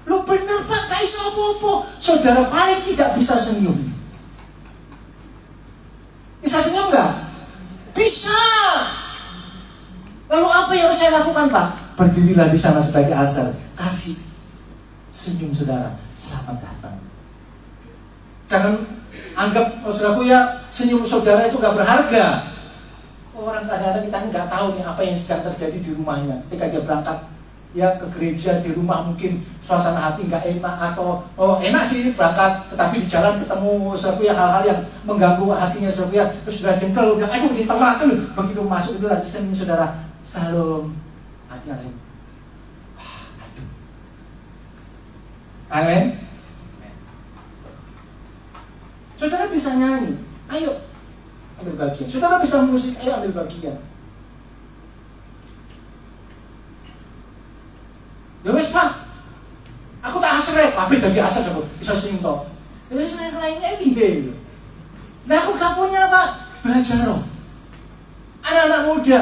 Lu bener Pak, gak bisa apa-apa. Saudara paling tidak bisa senyum. Bisa senyum gak? Bisa. Lalu apa yang harus saya lakukan Pak? Berdirilah di sana sebagai azar. Kasih senyum saudara. Selamat datang. Jangan anggap saudaraku ya, senyum saudara itu gak berharga. Orang kadang-kadang kita nggak tahu nih apa yang sedang terjadi di rumahnya. Ketika dia berangkat ya ke gereja, di rumah mungkin suasana hati nggak enak, atau enak sih berangkat, tetapi di jalan ketemu saudaraku ya hal-hal yang mengganggu hatinya saudaraku ya, terus sudah jengkel, udah diterang, begitu masuk itu lagi senyum saudara, salam, hatinya lain. Aduh. Amin. Saudara bisa nyanyi, ayo ambil bagian. Saudara bisa musik, ayo ambil bagian. Ya wes Pak, aku tak asrek, tapi dari asal aku bisa sing toh. Ya saya lainnya piye? Nah aku gak punya Pak, belajar loh. Anak-anak muda,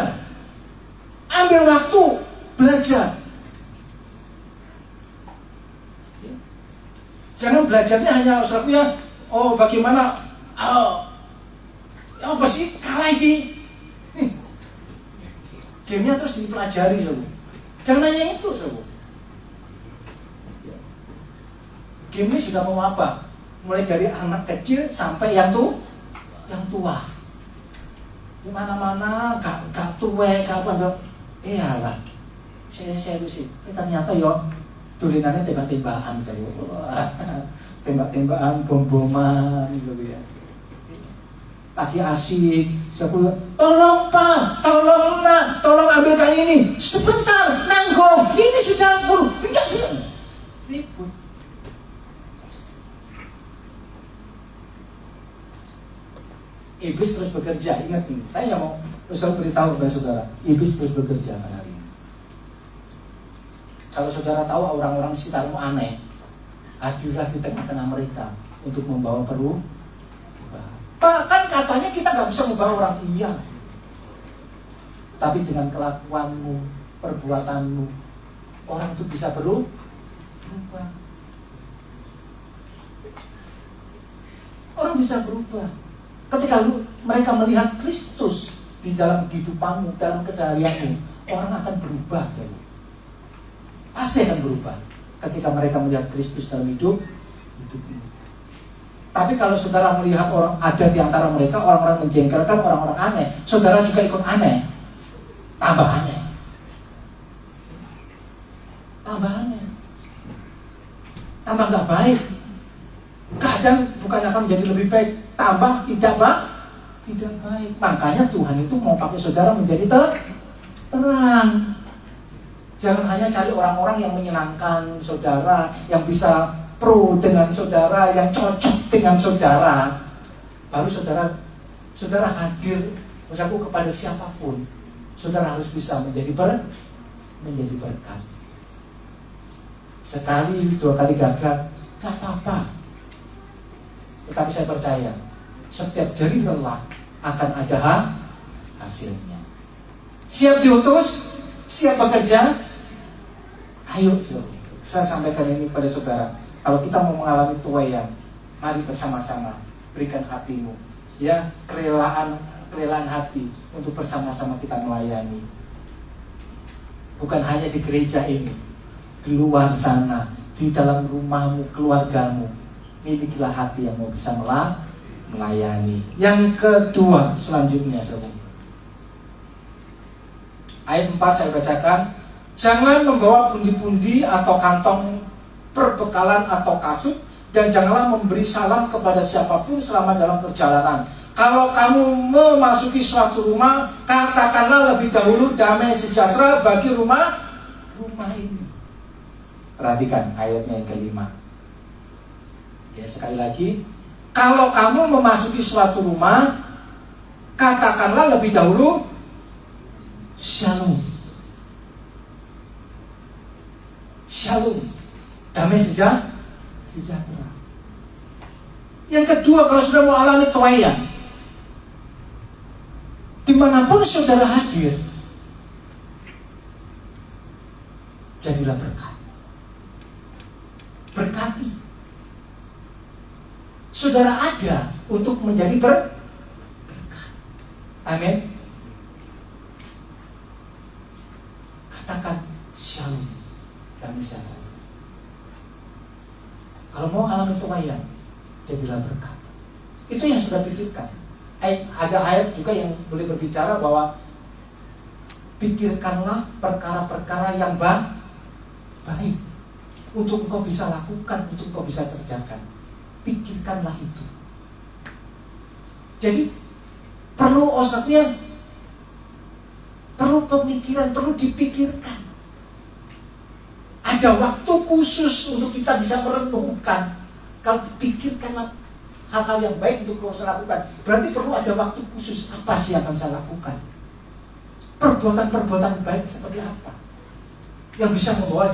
ambil waktu belajar. Jangan belajarnya hanya saudaraku ya, bagaimana apa sih kalah ini? Gamenya terus dipelajari saudara. Jangan hanya itu saudara. Game ini sudah mau apa? Mulai dari anak kecil sampai yang tua. Di mana-mana gak tua, kapan iyalah. Saya itu sih. Ternyata yo turinannya tembak-tembakan saya. Tembak-tembakan, bom-boman gitu ya. Lagi asik, tolong Pak, tolong nak, tolong ambilkan ini, sebentar, nanggung, ini sudah buruk, ribut. Iblis terus bekerja, ingat ini, saya mau terus beritahu kepada saudara, iblis terus bekerja hari ini. Kalau saudara tahu orang-orang sekitarmu aneh, hadirlah di tengah-tengah mereka untuk membawa perubahan. Pak, kan katanya kita gak bisa membawa orang, iya. Tapi dengan kelakuanmu, perbuatanmu, orang itu bisa berubah. Orang bisa berubah. Ketika mereka melihat Kristus di dalam kehidupanmu, dalam keseharianmu, orang akan berubah. Pasti akan berubah ketika mereka melihat Kristus dalam hidupmu. Tapi kalau saudara melihat orang ada di antara mereka, orang-orang menjengkelkan, orang-orang aneh, saudara juga ikut aneh, tambah aneh, tambah gak baik. Keadaan bukan akan menjadi lebih baik, tambah tidak baik. Makanya Tuhan itu mau pakai saudara menjadi terang. Jangan hanya cari orang-orang yang menyenangkan saudara, yang bisa pro dengan saudara, yang cocok dengan saudara. Baru saudara hadir usahaku kepada siapapun, saudara harus bisa menjadi berkat. Sekali, 2 kali gagal, gak apa-apa. Tetapi saya percaya setiap jari lelah akan ada hasilnya. Siap diutus, siap bekerja. Ayo, saya sampaikan ini pada saudara. Kalau kita mau mengalami tuayan, mari bersama-sama berikan hatimu, ya, kerelaan hati untuk bersama-sama kita melayani. Bukan hanya di gereja ini, di luar sana, di dalam rumahmu, keluargamu, milikilah hati yang mau bisa melayani. Yang kedua selanjutnya, saudara. Ayat 4 saya bacakan. Jangan membawa pundi-pundi atau kantong perbekalan atau kasut, dan janganlah memberi salam kepada siapapun selama dalam perjalanan. Kalau kamu memasuki suatu rumah, katakanlah lebih dahulu damai sejahtera bagi rumah ini. Perhatikan ayatnya yang kelima. Ya, sekali lagi, kalau kamu memasuki suatu rumah, katakanlah lebih dahulu Shalom. Shalom. Damai sejahtera. Yang kedua, kalau sudah mau alami tuayan, dimanapun saudara hadir, jadilah berkat. Berkati. Saudara ada untuk menjadi berkat. Amin. Katakan shalom, damai sejahtera. Kalau mau alami tuayan, jadilah berkat. Itu yang sudah pikirkan. Ada ayat juga yang boleh berbicara bahwa pikirkanlah perkara-perkara yang baik untuk engkau bisa lakukan, untuk engkau bisa kerjakan. Pikirkanlah itu. Jadi perlu osatnya, perlu pemikiran, perlu dipikirkan. Ada waktu khusus untuk kita bisa merenungkan. Kalau dipikirkanlah hal-hal yang baik untuk kau lakukan, berarti perlu ada waktu khusus. Apa sih yang akan saya lakukan? Perbuatan-perbuatan baik seperti apa yang bisa membawa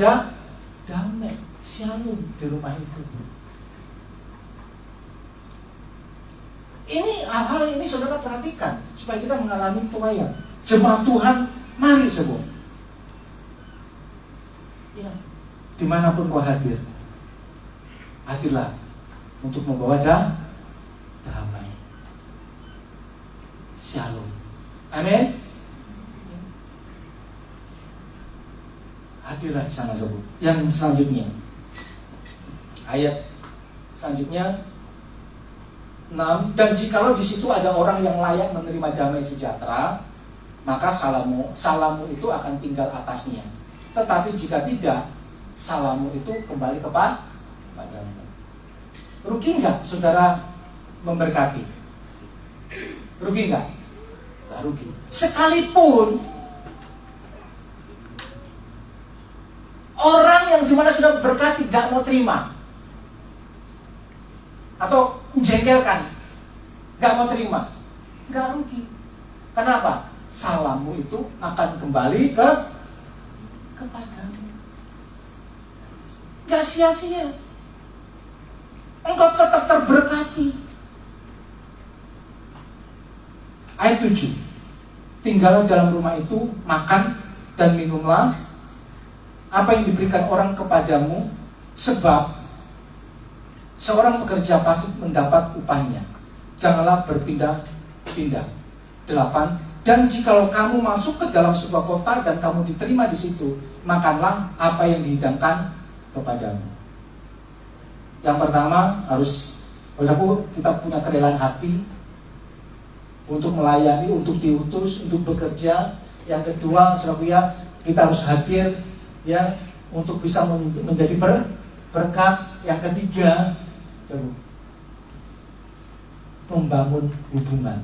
damai, shalom di rumah itu? Ini hal-hal ini saudara perhatikan supaya kita mengalami tuayan. Jemaat Tuhan, mari semua. Ya, dimanapun kau hadir, hadirlah untuk membawa damai, shalom. Amin. Hadirlah di sana, sobat. Yang selanjutnya, ayat selanjutnya 6. Dan jikalau di situ ada orang yang layak menerima damai sejahtera, maka salamu itu akan tinggal atasnya. Tetapi jika tidak, salamu itu kembali kepadamu. Rugi nggak saudara memberkati? Rugi nggak? Nggak rugi. Sekalipun orang yang dimana sudah berkati nggak mau terima atau menjengkelkan, nggak mau terima, nggak rugi. Kenapa? Salammu itu akan kembali kepadamu. Nggak sia-sia. Engkau tetap terberkati. Ayat 7. Tinggallah dalam rumah itu, makan dan minumlah apa yang diberikan orang kepadamu, sebab seorang pekerja patut mendapat upahnya. Janganlah berpindah-pindah. 8. Dan jikalau kamu masuk ke dalam sebuah kota dan kamu diterima di situ, makanlah apa yang dihidangkan kepadamu. Yang pertama, harus kita punya kerelaan hati untuk melayani, untuk diutus, untuk bekerja. Yang kedua, kita harus hadir ya untuk bisa menjadi berkat. Yang ketiga, membangun hubungan.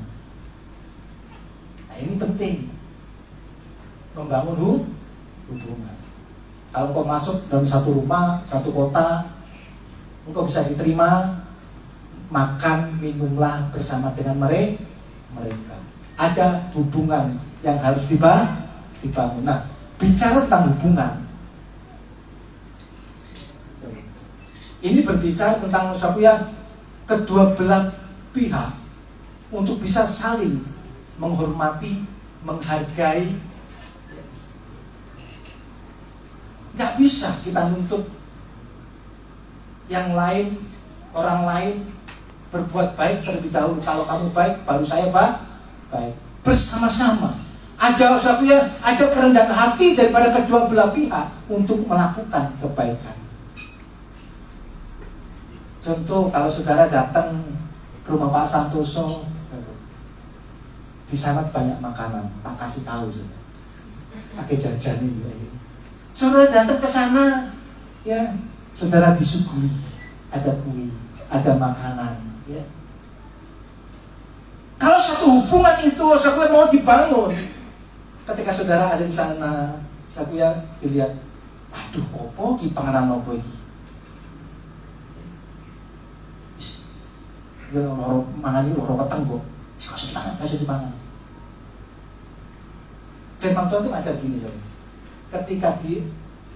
Nah, ini penting, membangun hubungan. Kalau kau masuk dalam satu rumah, satu kota, engkau bisa diterima, makan, minumlah bersama dengan mereka. Ada hubungan yang harus dibangun. Nah, bicara tentang hubungan, ini berbicara tentang kedua belah pihak untuk bisa saling menghormati, menghargai. Gak bisa kita nuntut yang lain, orang lain berbuat baik terlebih dahulu. Kalau kamu baik, baru saya baik. Bersama-sama. Ada kerendahan hati daripada kedua belah pihak untuk melakukan kebaikan. Contoh, kalau saudara datang ke rumah Pak Santoso, di sana banyak makanan, tak kasih tahu saudara. Pakai jajan ini. Saudara datang ke sana, ya, saudara disuguhi, ada kue, ada makanan, ya. Kalau satu hubungan itu saudara mau dibangun, ketika saudara ada di sana, saudara dilihat, aduh, opo ki panganan opo iki. Ya loro mangan iki loro weteng kok. Kasih dipangan. Firman Tuhan itu ngajar gini saudara.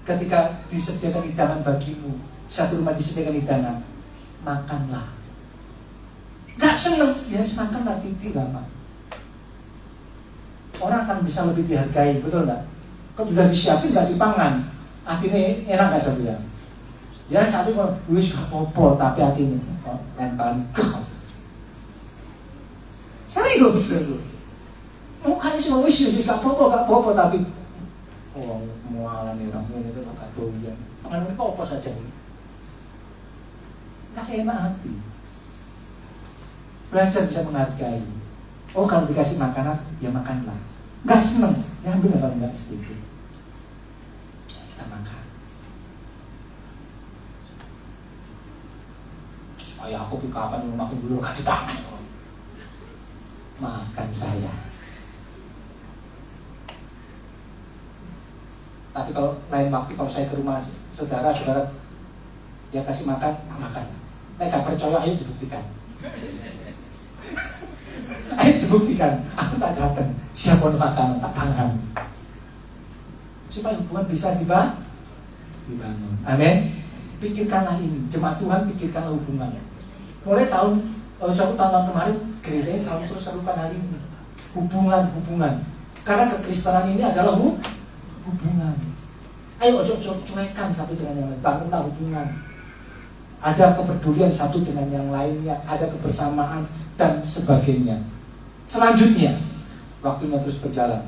Ketika disediakan hidangan bagimu, satu rumah disediakan hidangan, makanlah. Gak seneng, ya makanlah titik lama. Orang akan bisa lebih dihargai, betul gak? Kalau sudah disiapin gak dipangan, artinya enak gak saudara? Ya saat itu wis gak apa-apa, tapi artinya rentan kau. Serius loh. Mukanya semua wis gak apa-apa, tapi mualan orang ini itu gak doyan. Pangan itu apa saja nih? Gak enak hati. Belajar bisa menghargai. Oh kalau dikasih makanan, ya makanlah. Gak seneng, ya ambil apa enggak sedikit. Kita makan. Supaya aku kapan rumahku dulu gak dipangan. Maafkan saya. Tapi kalau lain waktu kalau saya ke rumah saudara ya kasih makan, tak makan. Gak percaya, ayo dibuktikan. Ayo dibuktikan, aku tak datang. Siapa makanan tak pangan. Supaya hubungan bisa dibangun. Amin. Pikirkanlah ini, jemaat Tuhan, pikirkanlah hubungannya. Mulai satu tahun kemarin gerejanya selalu terus serukan hal ini. Hubungan. Karena kekristenan ini adalah hubungan. Ayo cuekan satu dengan yang lain, bangunlah hubungan. Ada kepedulian satu dengan yang lainnya, ada kebersamaan dan sebagainya. Selanjutnya, waktunya terus berjalan.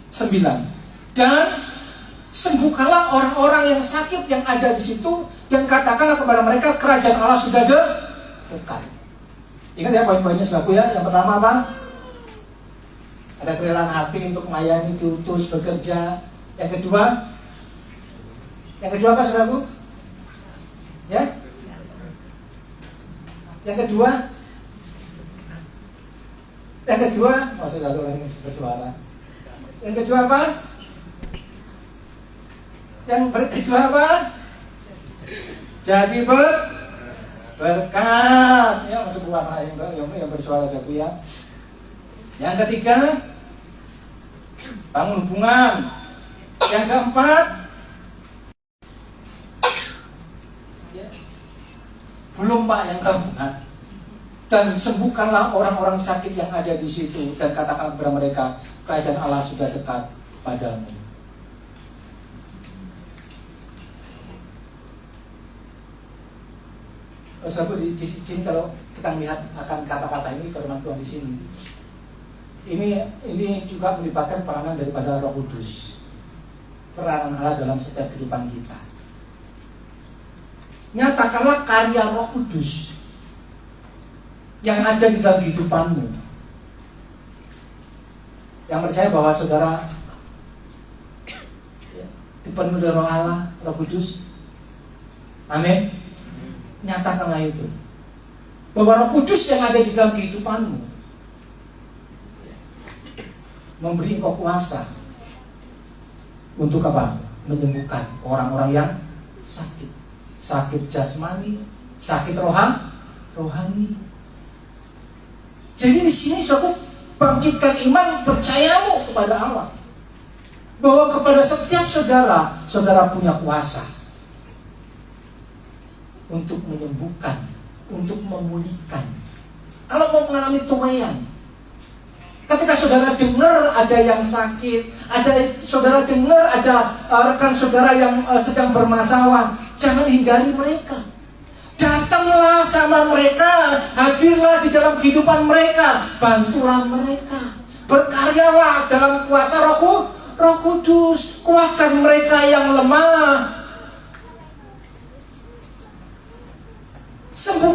9. Dan sembuhkanlah orang-orang yang sakit yang ada di situ dan katakanlah kepada mereka kerajaan Allah sudah dekat. Ingat ya poin-poinnya saudaraku ya. Yang pertama apa? Ada kerelaan hati untuk melayani, diutus, bekerja. Yang kedua apa saudaraku? Ya? Yang kedua, maksud satu lagi bersuara. Yang kedua apa? Yang kedua apa? Jadi berkat. Ya, masuk buah yang bersuara satu ya. Yang ketiga, bangun hubungan. Yang keempat, belum Pak, yang keempat, dan sembuhkanlah orang-orang sakit yang ada di situ dan katakanlah kepada mereka kerajaan Allah sudah dekat padamu. Saudara, di sini kalau kita melihat akan kata-kata ini, firman Tuhan di sini, ini juga melibatkan peranan daripada Roh Kudus, peranan Allah dalam setiap kehidupan kita. Nyatakanlah karya Roh Kudus yang ada di dalam kehidupanmu. Yang percaya bahwa saudara dipenuhi oleh Roh Allah, Roh Kudus. Amin. Nyatakanlah itu, bahwa Roh Kudus yang ada di dalam kehidupanmu memberi engkau kuasa untuk apa? Menyembuhkan orang-orang yang sakit jasmani, sakit rohani. Jadi di sini suatu bangkitkan iman percayamu kepada Allah, bahwa kepada setiap saudara punya kuasa untuk menyembuhkan, untuk memulihkan. Kalau mau mengalami tuayan, ketika saudara dengar ada yang sakit, saudara dengar ada rekan saudara yang sedang bermasalah, jangan hindari mereka. Datanglah sama mereka, hadirlah di dalam kehidupan mereka, bantulah mereka, berkaryalah dalam kuasa Roh Kudus, kuatkan mereka yang lemah.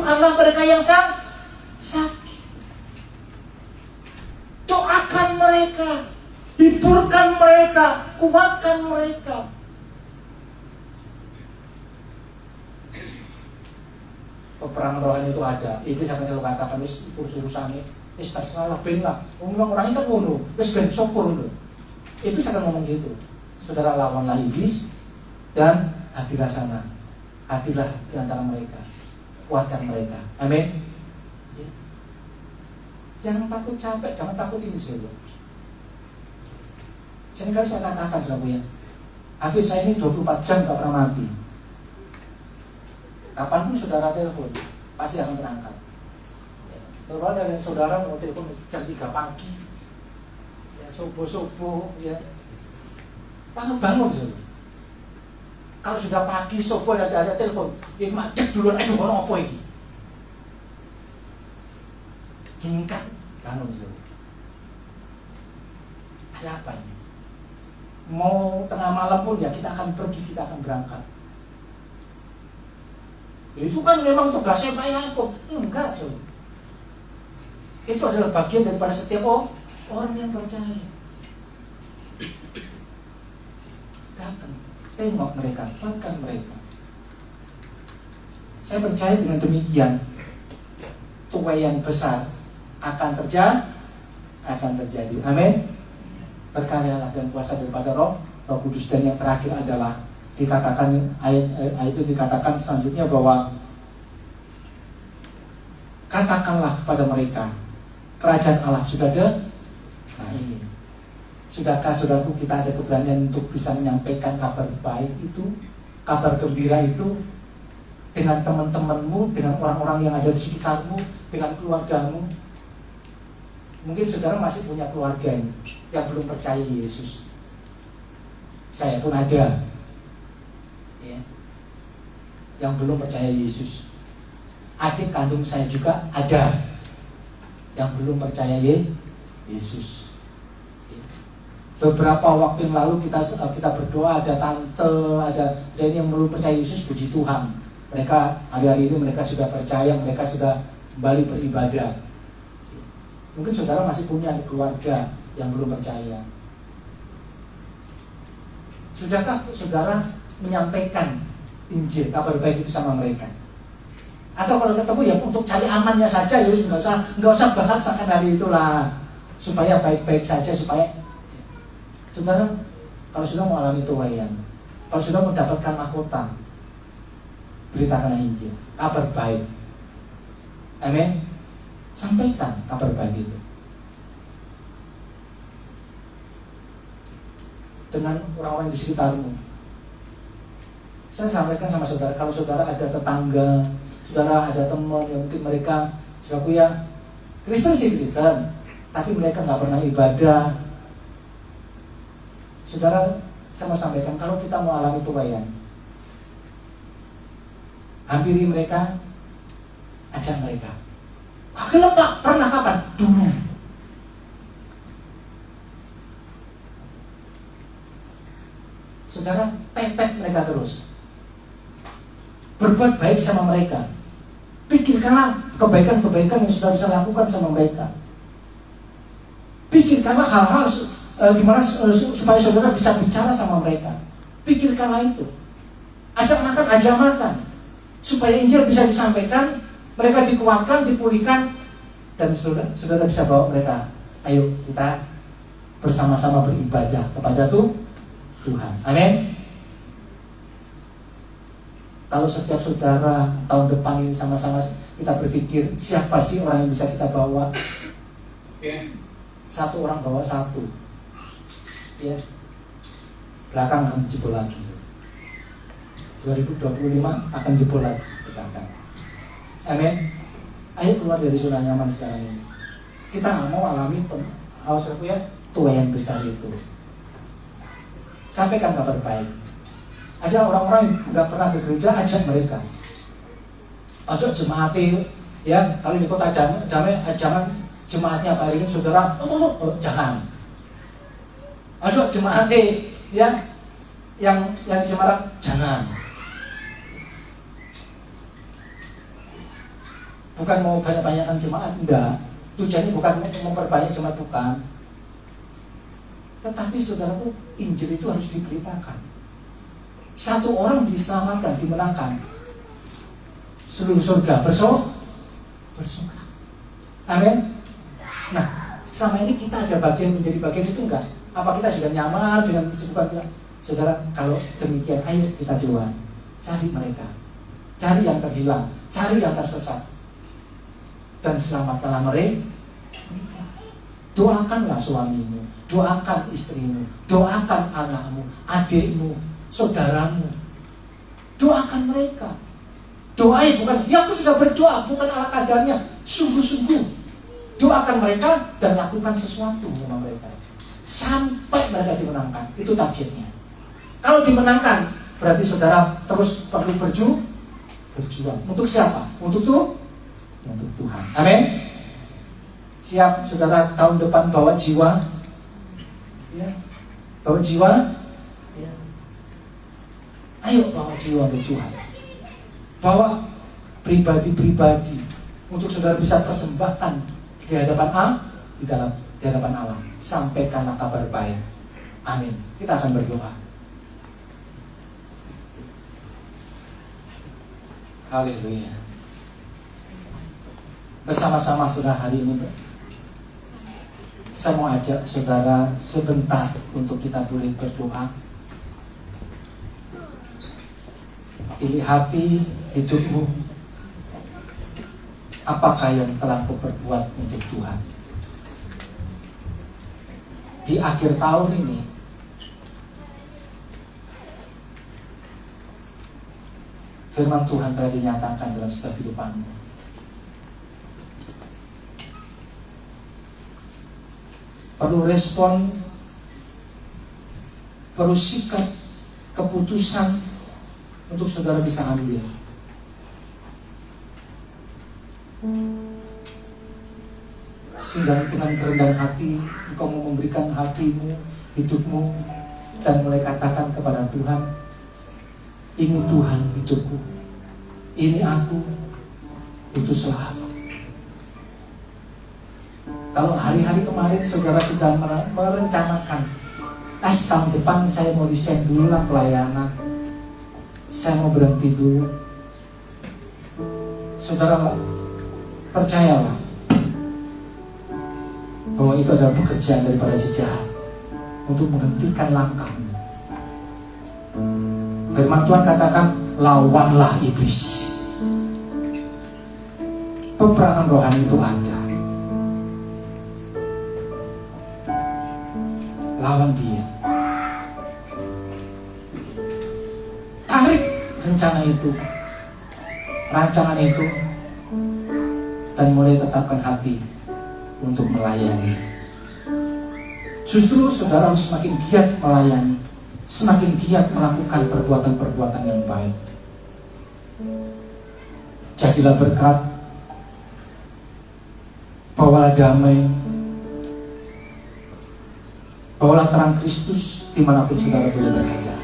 sembuhkanlah mereka yang sakit. Doakan mereka, hiburkan mereka, kuatkan mereka. Peperangan rohani itu ada. Iblis akan selalu katakan, urusannya terserah lah, ben lah. Memang orangnya kan ngono, ben syukur ngono. Iblis akan ngomong gitu. Saudara, lawanlah iblis dan hadilah sana. Hadilah di antara mereka. Kuatkan mereka. Amin. Ya. Jangan takut capek, jangan takut ini saudara. Jangan saya katakan saudara ya. Habis saya ini 24 jam gak pernah mati. Kapanpun saudara telepon, pasti akan berangkat. Normal dari saudara mau telepon jam 3 pagi, ya, subuh-subuh, ya, bangun saudara. Kalau sudah pagi, subuh ada telepon, ya madek duluan, aduh kalau apa ini? Jingkat, bangun saudara. Ada apa ini? Mau tengah malam pun ya kita akan pergi, kita akan berangkat. Itu kan memang tugasnya Pak Yakub. Enggak, saudara. Itu adalah bagian daripada setiap orang yang percaya. Datang, tengok mereka, kuatkan mereka. Saya percaya dengan demikian, tuaian besar akan terjadi. Amin. Berkaryalah dan kuasa daripada Roh Kudus. Dan yang terakhir adalah dikatakan ayat itu dikatakan selanjutnya bahwa katakanlah kepada mereka, kerajaan Allah sudah ada. Nah ini, sudahkah saudaraku kita ada keberanian untuk bisa menyampaikan kabar baik itu, kabar gembira itu dengan teman-temanmu, dengan orang-orang yang ada di sekitarmu, dengan keluargamu? Mungkin saudara masih punya keluarga yang belum percaya Yesus. Saya pun ada, ya, yang belum percaya Yesus. Adik kandung saya juga ada yang belum percaya Yesus. Beberapa waktu yang lalu kita berdoa, ada tante, ada yang belum percaya Yesus, puji Tuhan. Mereka hari-hari ini mereka sudah percaya, mereka sudah kembali beribadah. Mungkin saudara masih punya keluarga yang belum percaya. Sudahkah saudara menyampaikan Injil, kabar baik itu sama mereka? Atau kalau ketemu ya untuk cari amannya saja, ya nggak usah bahas akan hari itulah, supaya baik-baik saja, supaya saudara, kalau sudah mau alami tuaian, kalau sudah mendapatkan mahkota, beritakanlah Injil, kabar baik. Amin. Sampaikan kabar baik itu dengan orang-orang di sekitarmu. Saya sampaikan sama saudara, kalau saudara ada tetangga, saudara ada teman yang mungkin mereka saudaraku ya Kristen sih Kristen, tapi mereka nggak pernah ibadah. Saudara, saya mau sampaikan, kalau kita mau alami tuaian, hampiri mereka, ajak mereka. Gelap Pak, pernah kapan? Dulu. Saudara, pepet mereka terus. Berbuat baik sama mereka. Pikirkanlah kebaikan-kebaikan yang sudah bisa lakukan sama mereka. Pikirkanlah hal-hal gimana supaya saudara bisa bicara sama mereka. Pikirkanlah itu. Ajak makan. Supaya Injil bisa disampaikan, mereka dikuatkan, dipulihkan, dan saudara bisa bawa mereka. Ayo kita bersama-sama beribadah kepada Tuhan. Amin. Kalau setiap saudara tahun depan ini sama-sama kita berpikir, siapa sih orang yang bisa kita bawa? Satu orang bawa satu, ya, belakang akan jebol lagi. 2025 akan jebol lagi belakang. Amin. Ayo keluar dari zona nyaman sekarang ini. Kita nggak mau alami tuaian besar itu. Sampaikan kabar baik. Ada orang-orang yang nggak pernah ke gereja, ajak mereka. Ajak jemaat, ya. Kalau di kota damai, jangan jemaatnya Pak ini saudara. Jangan. Ajak jemaat, ya, yang di Semarang, jangan. Bukan mau banyak-banyakan jemaat, enggak. Tujuannya bukan memperbanyak jemaat, bukan. Tetapi saudaraku, Injil itu harus diberitakan. Satu orang diselamatkan, dimenangkan, seluruh surga bersuka. Amin. Nah, selama ini kita ada bagian menjadi bagian itu enggak? Apa kita sudah nyaman dengan kesibukan kita? Saudara, kalau demikian, ayo kita keluar, cari mereka, cari yang terhilang, cari yang tersesat, dan selamatkanlah mereka. Doakanlah suamimu, doakan istrimu, doakan anakmu, adikmu, saudaramu. Doakan mereka. Doai bukan, ya aku sudah berdoa, bukan ala kadarnya. Sungguh-sungguh doakan mereka dan lakukan sesuatu sama mereka sampai mereka dimenangkan. Itu targetnya. Kalau dimenangkan, berarti saudara terus perlu berjuang. Untuk siapa? Untuk Tuhan. Amin. Siap saudara tahun depan bawa jiwa? Ya. Bawa jiwa? Ya. Ayo bawa jiwa untuk Tuhan. Bawa pribadi-pribadi untuk saudara bisa persembahkan di hadapan di hadapan Allah. Sampaikanlah kabar baik. Amin. Kita akan berdoa. Haleluya. Bersama-sama sudah hari ini, saya mau ajak saudara sebentar untuk kita boleh berdoa. Pilih hati hidupmu. Apakah yang telah kau perbuat untuk Tuhan? Di akhir tahun ini, firman Tuhan telah dinyatakan dalam setiap kehidupanmu. Perlu respon, perlu sikap, keputusan untuk saudara bisa ambil. Sehingga dengan kerendahan hati engkau mau memberikan hatimu, hidupmu, dan mulai katakan kepada Tuhan, ini Tuhan hidupku, ini aku, utuslah aku. Kalau hari-hari kemarin saudara sudah merencanakan, tahun depan saya mau desain dulu lah pelayanan, saya mau berhenti dulu. Saudara percayalah bahwa itu adalah pekerjaan daripada si jahat untuk menghentikan langkahmu. Firman Tuhan katakan, lawanlah iblis. Peperangan rohani itu ada. Lawan dia. Tarik rencana itu, rancangan itu, dan mulai tetapkan hati untuk melayani. Justru saudara harus semakin giat melayani, semakin giat melakukan perbuatan-perbuatan yang baik. Jadilah berkat, bawalah damai, bawalah terang Kristus dimanapun saudara boleh berada.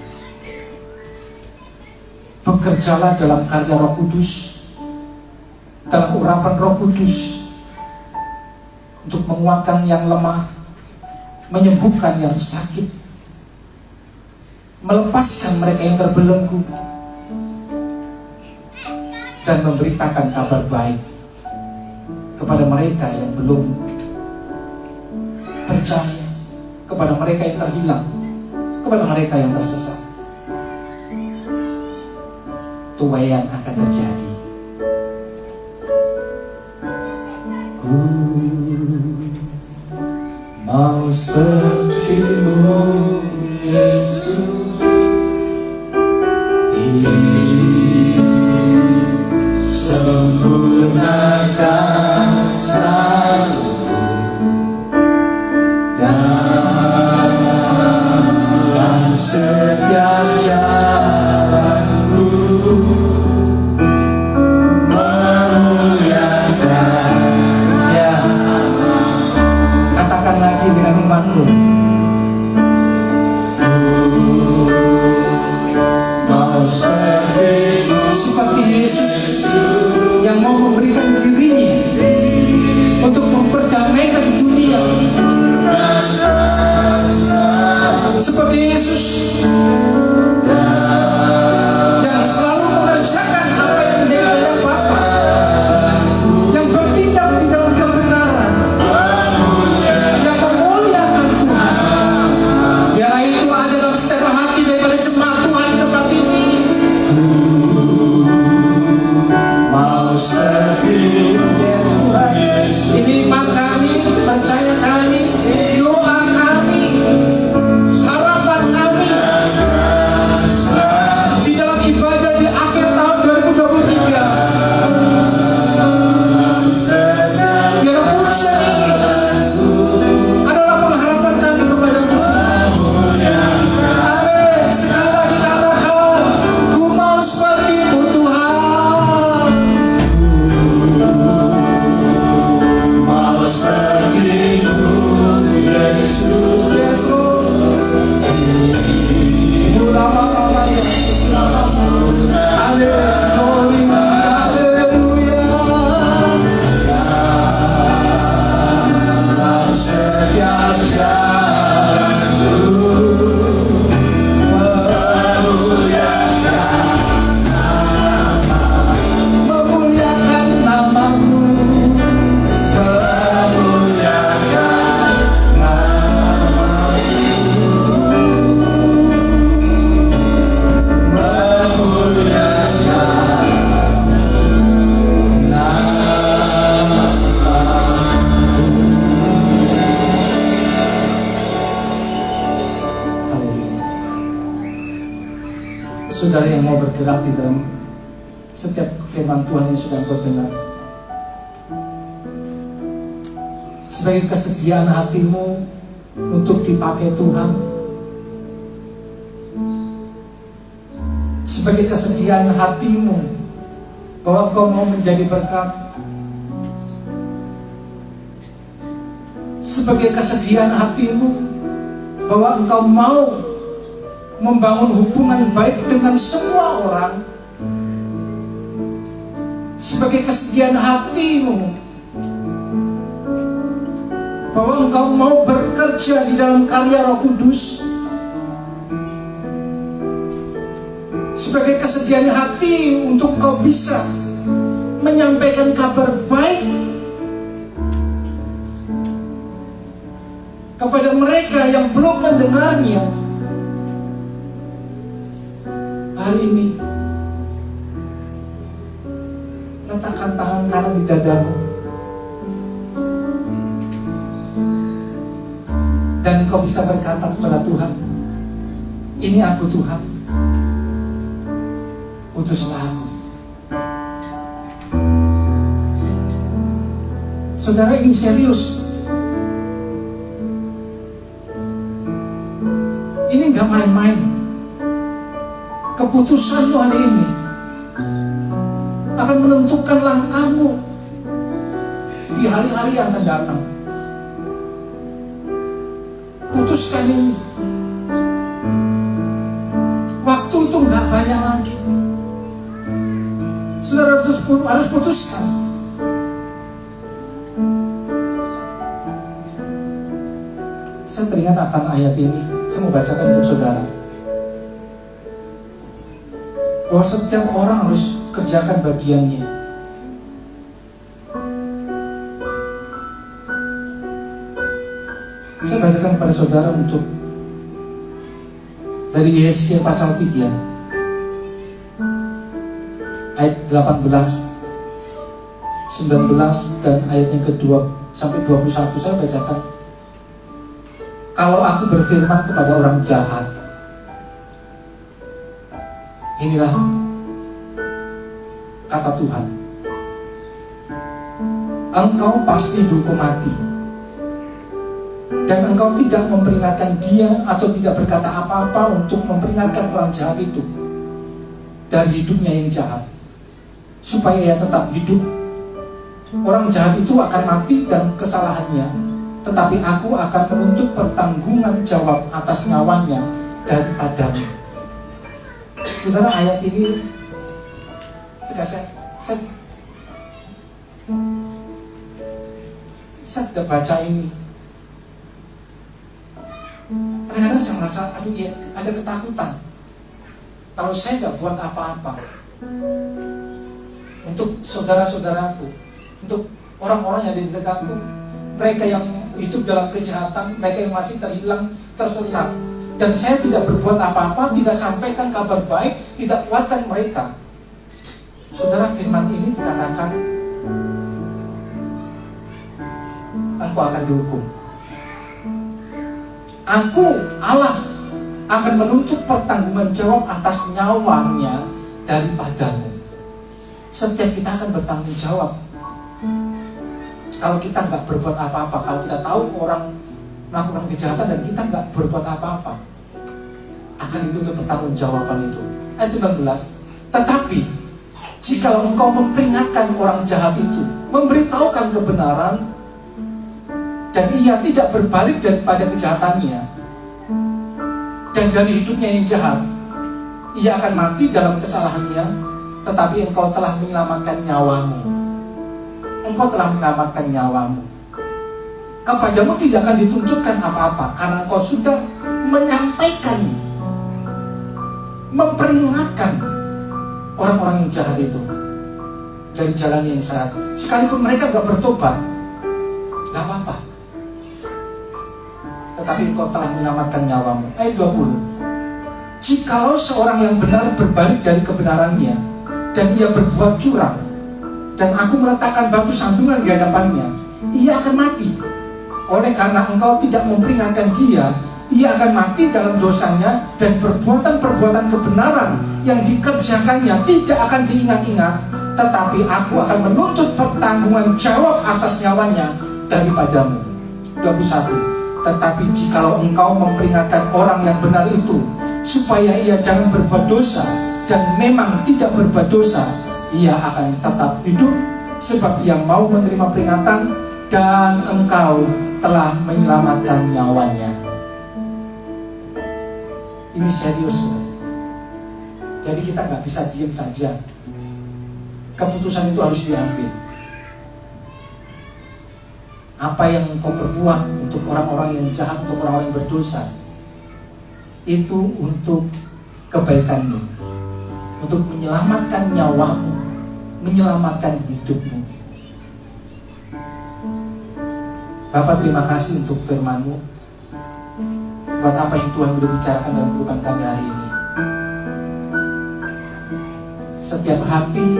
Bekerjalah dalam karya Roh Kudus, dalam urapan Roh Kudus, untuk menguatkan yang lemah, menyembuhkan yang sakit, melepaskan mereka yang terbelenggu, dan memberitakan kabar baik kepada mereka yang belum percaya, kepada mereka yang terhilang, kepada mereka yang tersesat. Tuaian akan terjadi. Ku mau seperti-Mu, Yesus, disempurnakan selalu dalam setiap jalanku, memuliakan. Ya, katakan lagi dengan imanmu. Yesus yang selalu mengerjakan apa yang menjadi kehendak Bapa, yang bertindak di dalam kebenaran, yang memuliakan Tuhan. Biarlah itu ada dalam setiap hati daripada jemaat Tuhan di tempat ini. Mau seperti Yes Tuhan, ini iman kami, percaya kami, doa kami, harapan kami di dalam ibadah di akhir tahun 2023. Biarlah pujian ini adalah pengharapan kami kepada-Mu. Amin. Sekali lagi katakan, ku mau seperti-Mu Tuhan. Mau seperti-Mu Yesus. Yes Lord. Ulama-ulama Yesus. Haleluya, haleluya. Dalam setiap jalanku memuliakan nama-Mu, Haleluya. Saudara yang mau bergerak di dalam setiap firman Tuhan yang sudah engkau dengar, sebagai kesediaan hatimu untuk dipakai Tuhan, sebagai kesediaan hatimu bahwa engkau mau menjadi berkat, sebagai kesediaan hatimu bahwa engkau mau membangun hubungan baik dengan semua orang, sebagai kesediaan hatimu bahwa engkau mau bekerja di dalam karya Roh Kudus, sebagai kesediaan hati untuk engkau bisa menyampaikan kabar baik kepada mereka yang belum mendengarnya. Hari ini letakkan tangan kanan di dadamu dan kau bisa berkata kepada Tuhan, ini aku Tuhan, utuslah aku. Saudara, ini serius. Ini gak main-main. Keputusanmu hari ini akan menentukan langkahmu di hari-hari yang akan datang. Putuskan ini. Waktu itu gak banyak lagi. Saudara harus putuskan. Saya teringat akan ayat ini. Saya mau bacakan untuk saudara, bahwa setiap orang harus kerjakan bagiannya. Saya bacakan kepada saudara untuk dari Yesaya pasal 3 ayat 18, 19 dan ayat yang kedua sampai 21. Saya bacakan. Kalau aku berfirman kepada orang jahat, inilah kata Tuhan, engkau pasti dihukum mati, dan engkau tidak memperingatkan dia atau tidak berkata apa-apa untuk memperingatkan orang jahat itu dari hidupnya yang jahat, supaya ia tetap hidup. Orang jahat itu akan mati dan kesalahannya, tetapi aku akan menuntut pertanggungan jawab atas nyawanya daripadamu. Saudara, ayat ini saya sudah baca ini, Kadang-kadang saya merasa, aduh ya, ada ketakutan. Kalau saya nggak buat apa-apa untuk saudara-saudaraku, untuk orang-orang yang ada di dekatku, mereka yang hidup dalam kejahatan, mereka yang masih terhilang, tersesat, dan saya tidak berbuat apa-apa, tidak sampaikan kabar baik, tidak kuatkan mereka. Saudara, firman ini dikatakan, engkau akan dihukum. Aku, Allah, akan menuntut pertanggungjawab atas nyawanya daripadamu. Setiap kita akan bertanggung jawab. Kalau kita nggak berbuat apa-apa, kalau kita tahu orang melakukan kejahatan dan kita nggak berbuat apa-apa, akan dituntut pertanggungjawaban itu. Ayat 19. Tetapi jika engkau memperingatkan orang jahat itu, memberitahukan kebenaran, dan ia tidak berbalik daripada kejahatannya, dan dari hidupnya yang jahat, ia akan mati dalam kesalahannya, tetapi engkau telah menyelamatkan nyawamu. Engkau telah menyelamatkan nyawamu. Kepadamu tidak akan dituntutkan apa-apa, karena engkau sudah menyampaikan, memperingatkan orang-orang yang jahat itu dari jalan yang salah. Sekalipun mereka gak bertobat, gak apa-apa, tetapi engkau telah menyelamatkan nyawamu. Ayat 20. Jikalau seorang yang benar berbalik dari kebenarannya, dan ia berbuat curang, dan aku meletakkan batu sandungan di hadapannya, ia akan mati. Oleh karena engkau tidak memperingatkan dia, ia akan mati dalam dosanya, dan perbuatan-perbuatan kebenaran yang dikerjakannya tidak akan diingat-ingat, tetapi aku akan menuntut pertanggungan jawab atas nyawanya daripadamu. 21. Tetapi jikalau engkau memperingatkan orang yang benar itu, supaya ia jangan berbuat dosa, dan memang tidak berbuat dosa, ia akan tetap hidup, sebab ia mau menerima peringatan, dan engkau telah menyelamatkan nyawanya. Ini serius. Jadi kita gak bisa diam saja. Keputusan itu harus diambil. Apa yang engkau perbuat untuk orang-orang yang jahat, untuk orang-orang yang berdosa, itu untuk kebaikanmu, untuk menyelamatkan nyawamu, menyelamatkan hidupmu. Bapak, terima kasih untuk firman-Mu, buat apa yang Tuhan sudah bicarakan dalam kehidupan kami hari ini. Setiap hati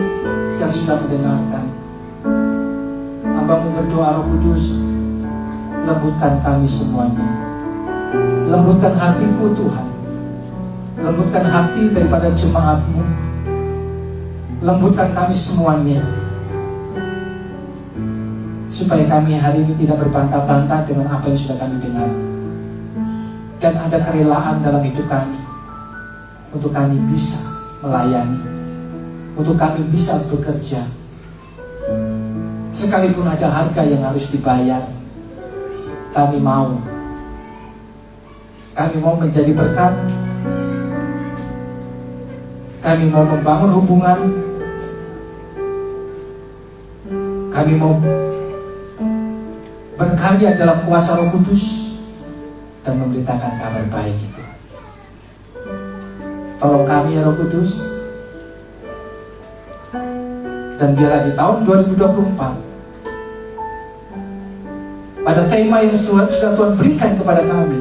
yang sudah mendengarkan, hamba-Mu berdoa, Roh Kudus, lembutkan kami semuanya. Lembutkan hatiku Tuhan, lembutkan hati daripada jemaat-Mu, lembutkan kami semuanya, supaya kami hari ini tidak berbantah-bantah dengan apa yang sudah kami dengar, dan ada kerelaan dalam hidup kami, untuk kami bisa melayani, untuk kami bisa bekerja. Sekalipun ada harga yang harus dibayar, kami mau menjadi berkat, kami mau membangun hubungan, kami mau berkarya dalam kuasa Roh Kudus, dan memberitakan kabar baik itu. Tolong kami ya Roh Kudus, dan biarlah di tahun 2024, pada tema yang sudah Tuhan berikan kepada kami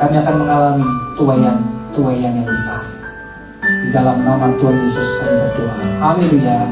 akan mengalami tuaian yang besar. Di dalam nama Tuhan Yesus kami berdoa. Haleluya.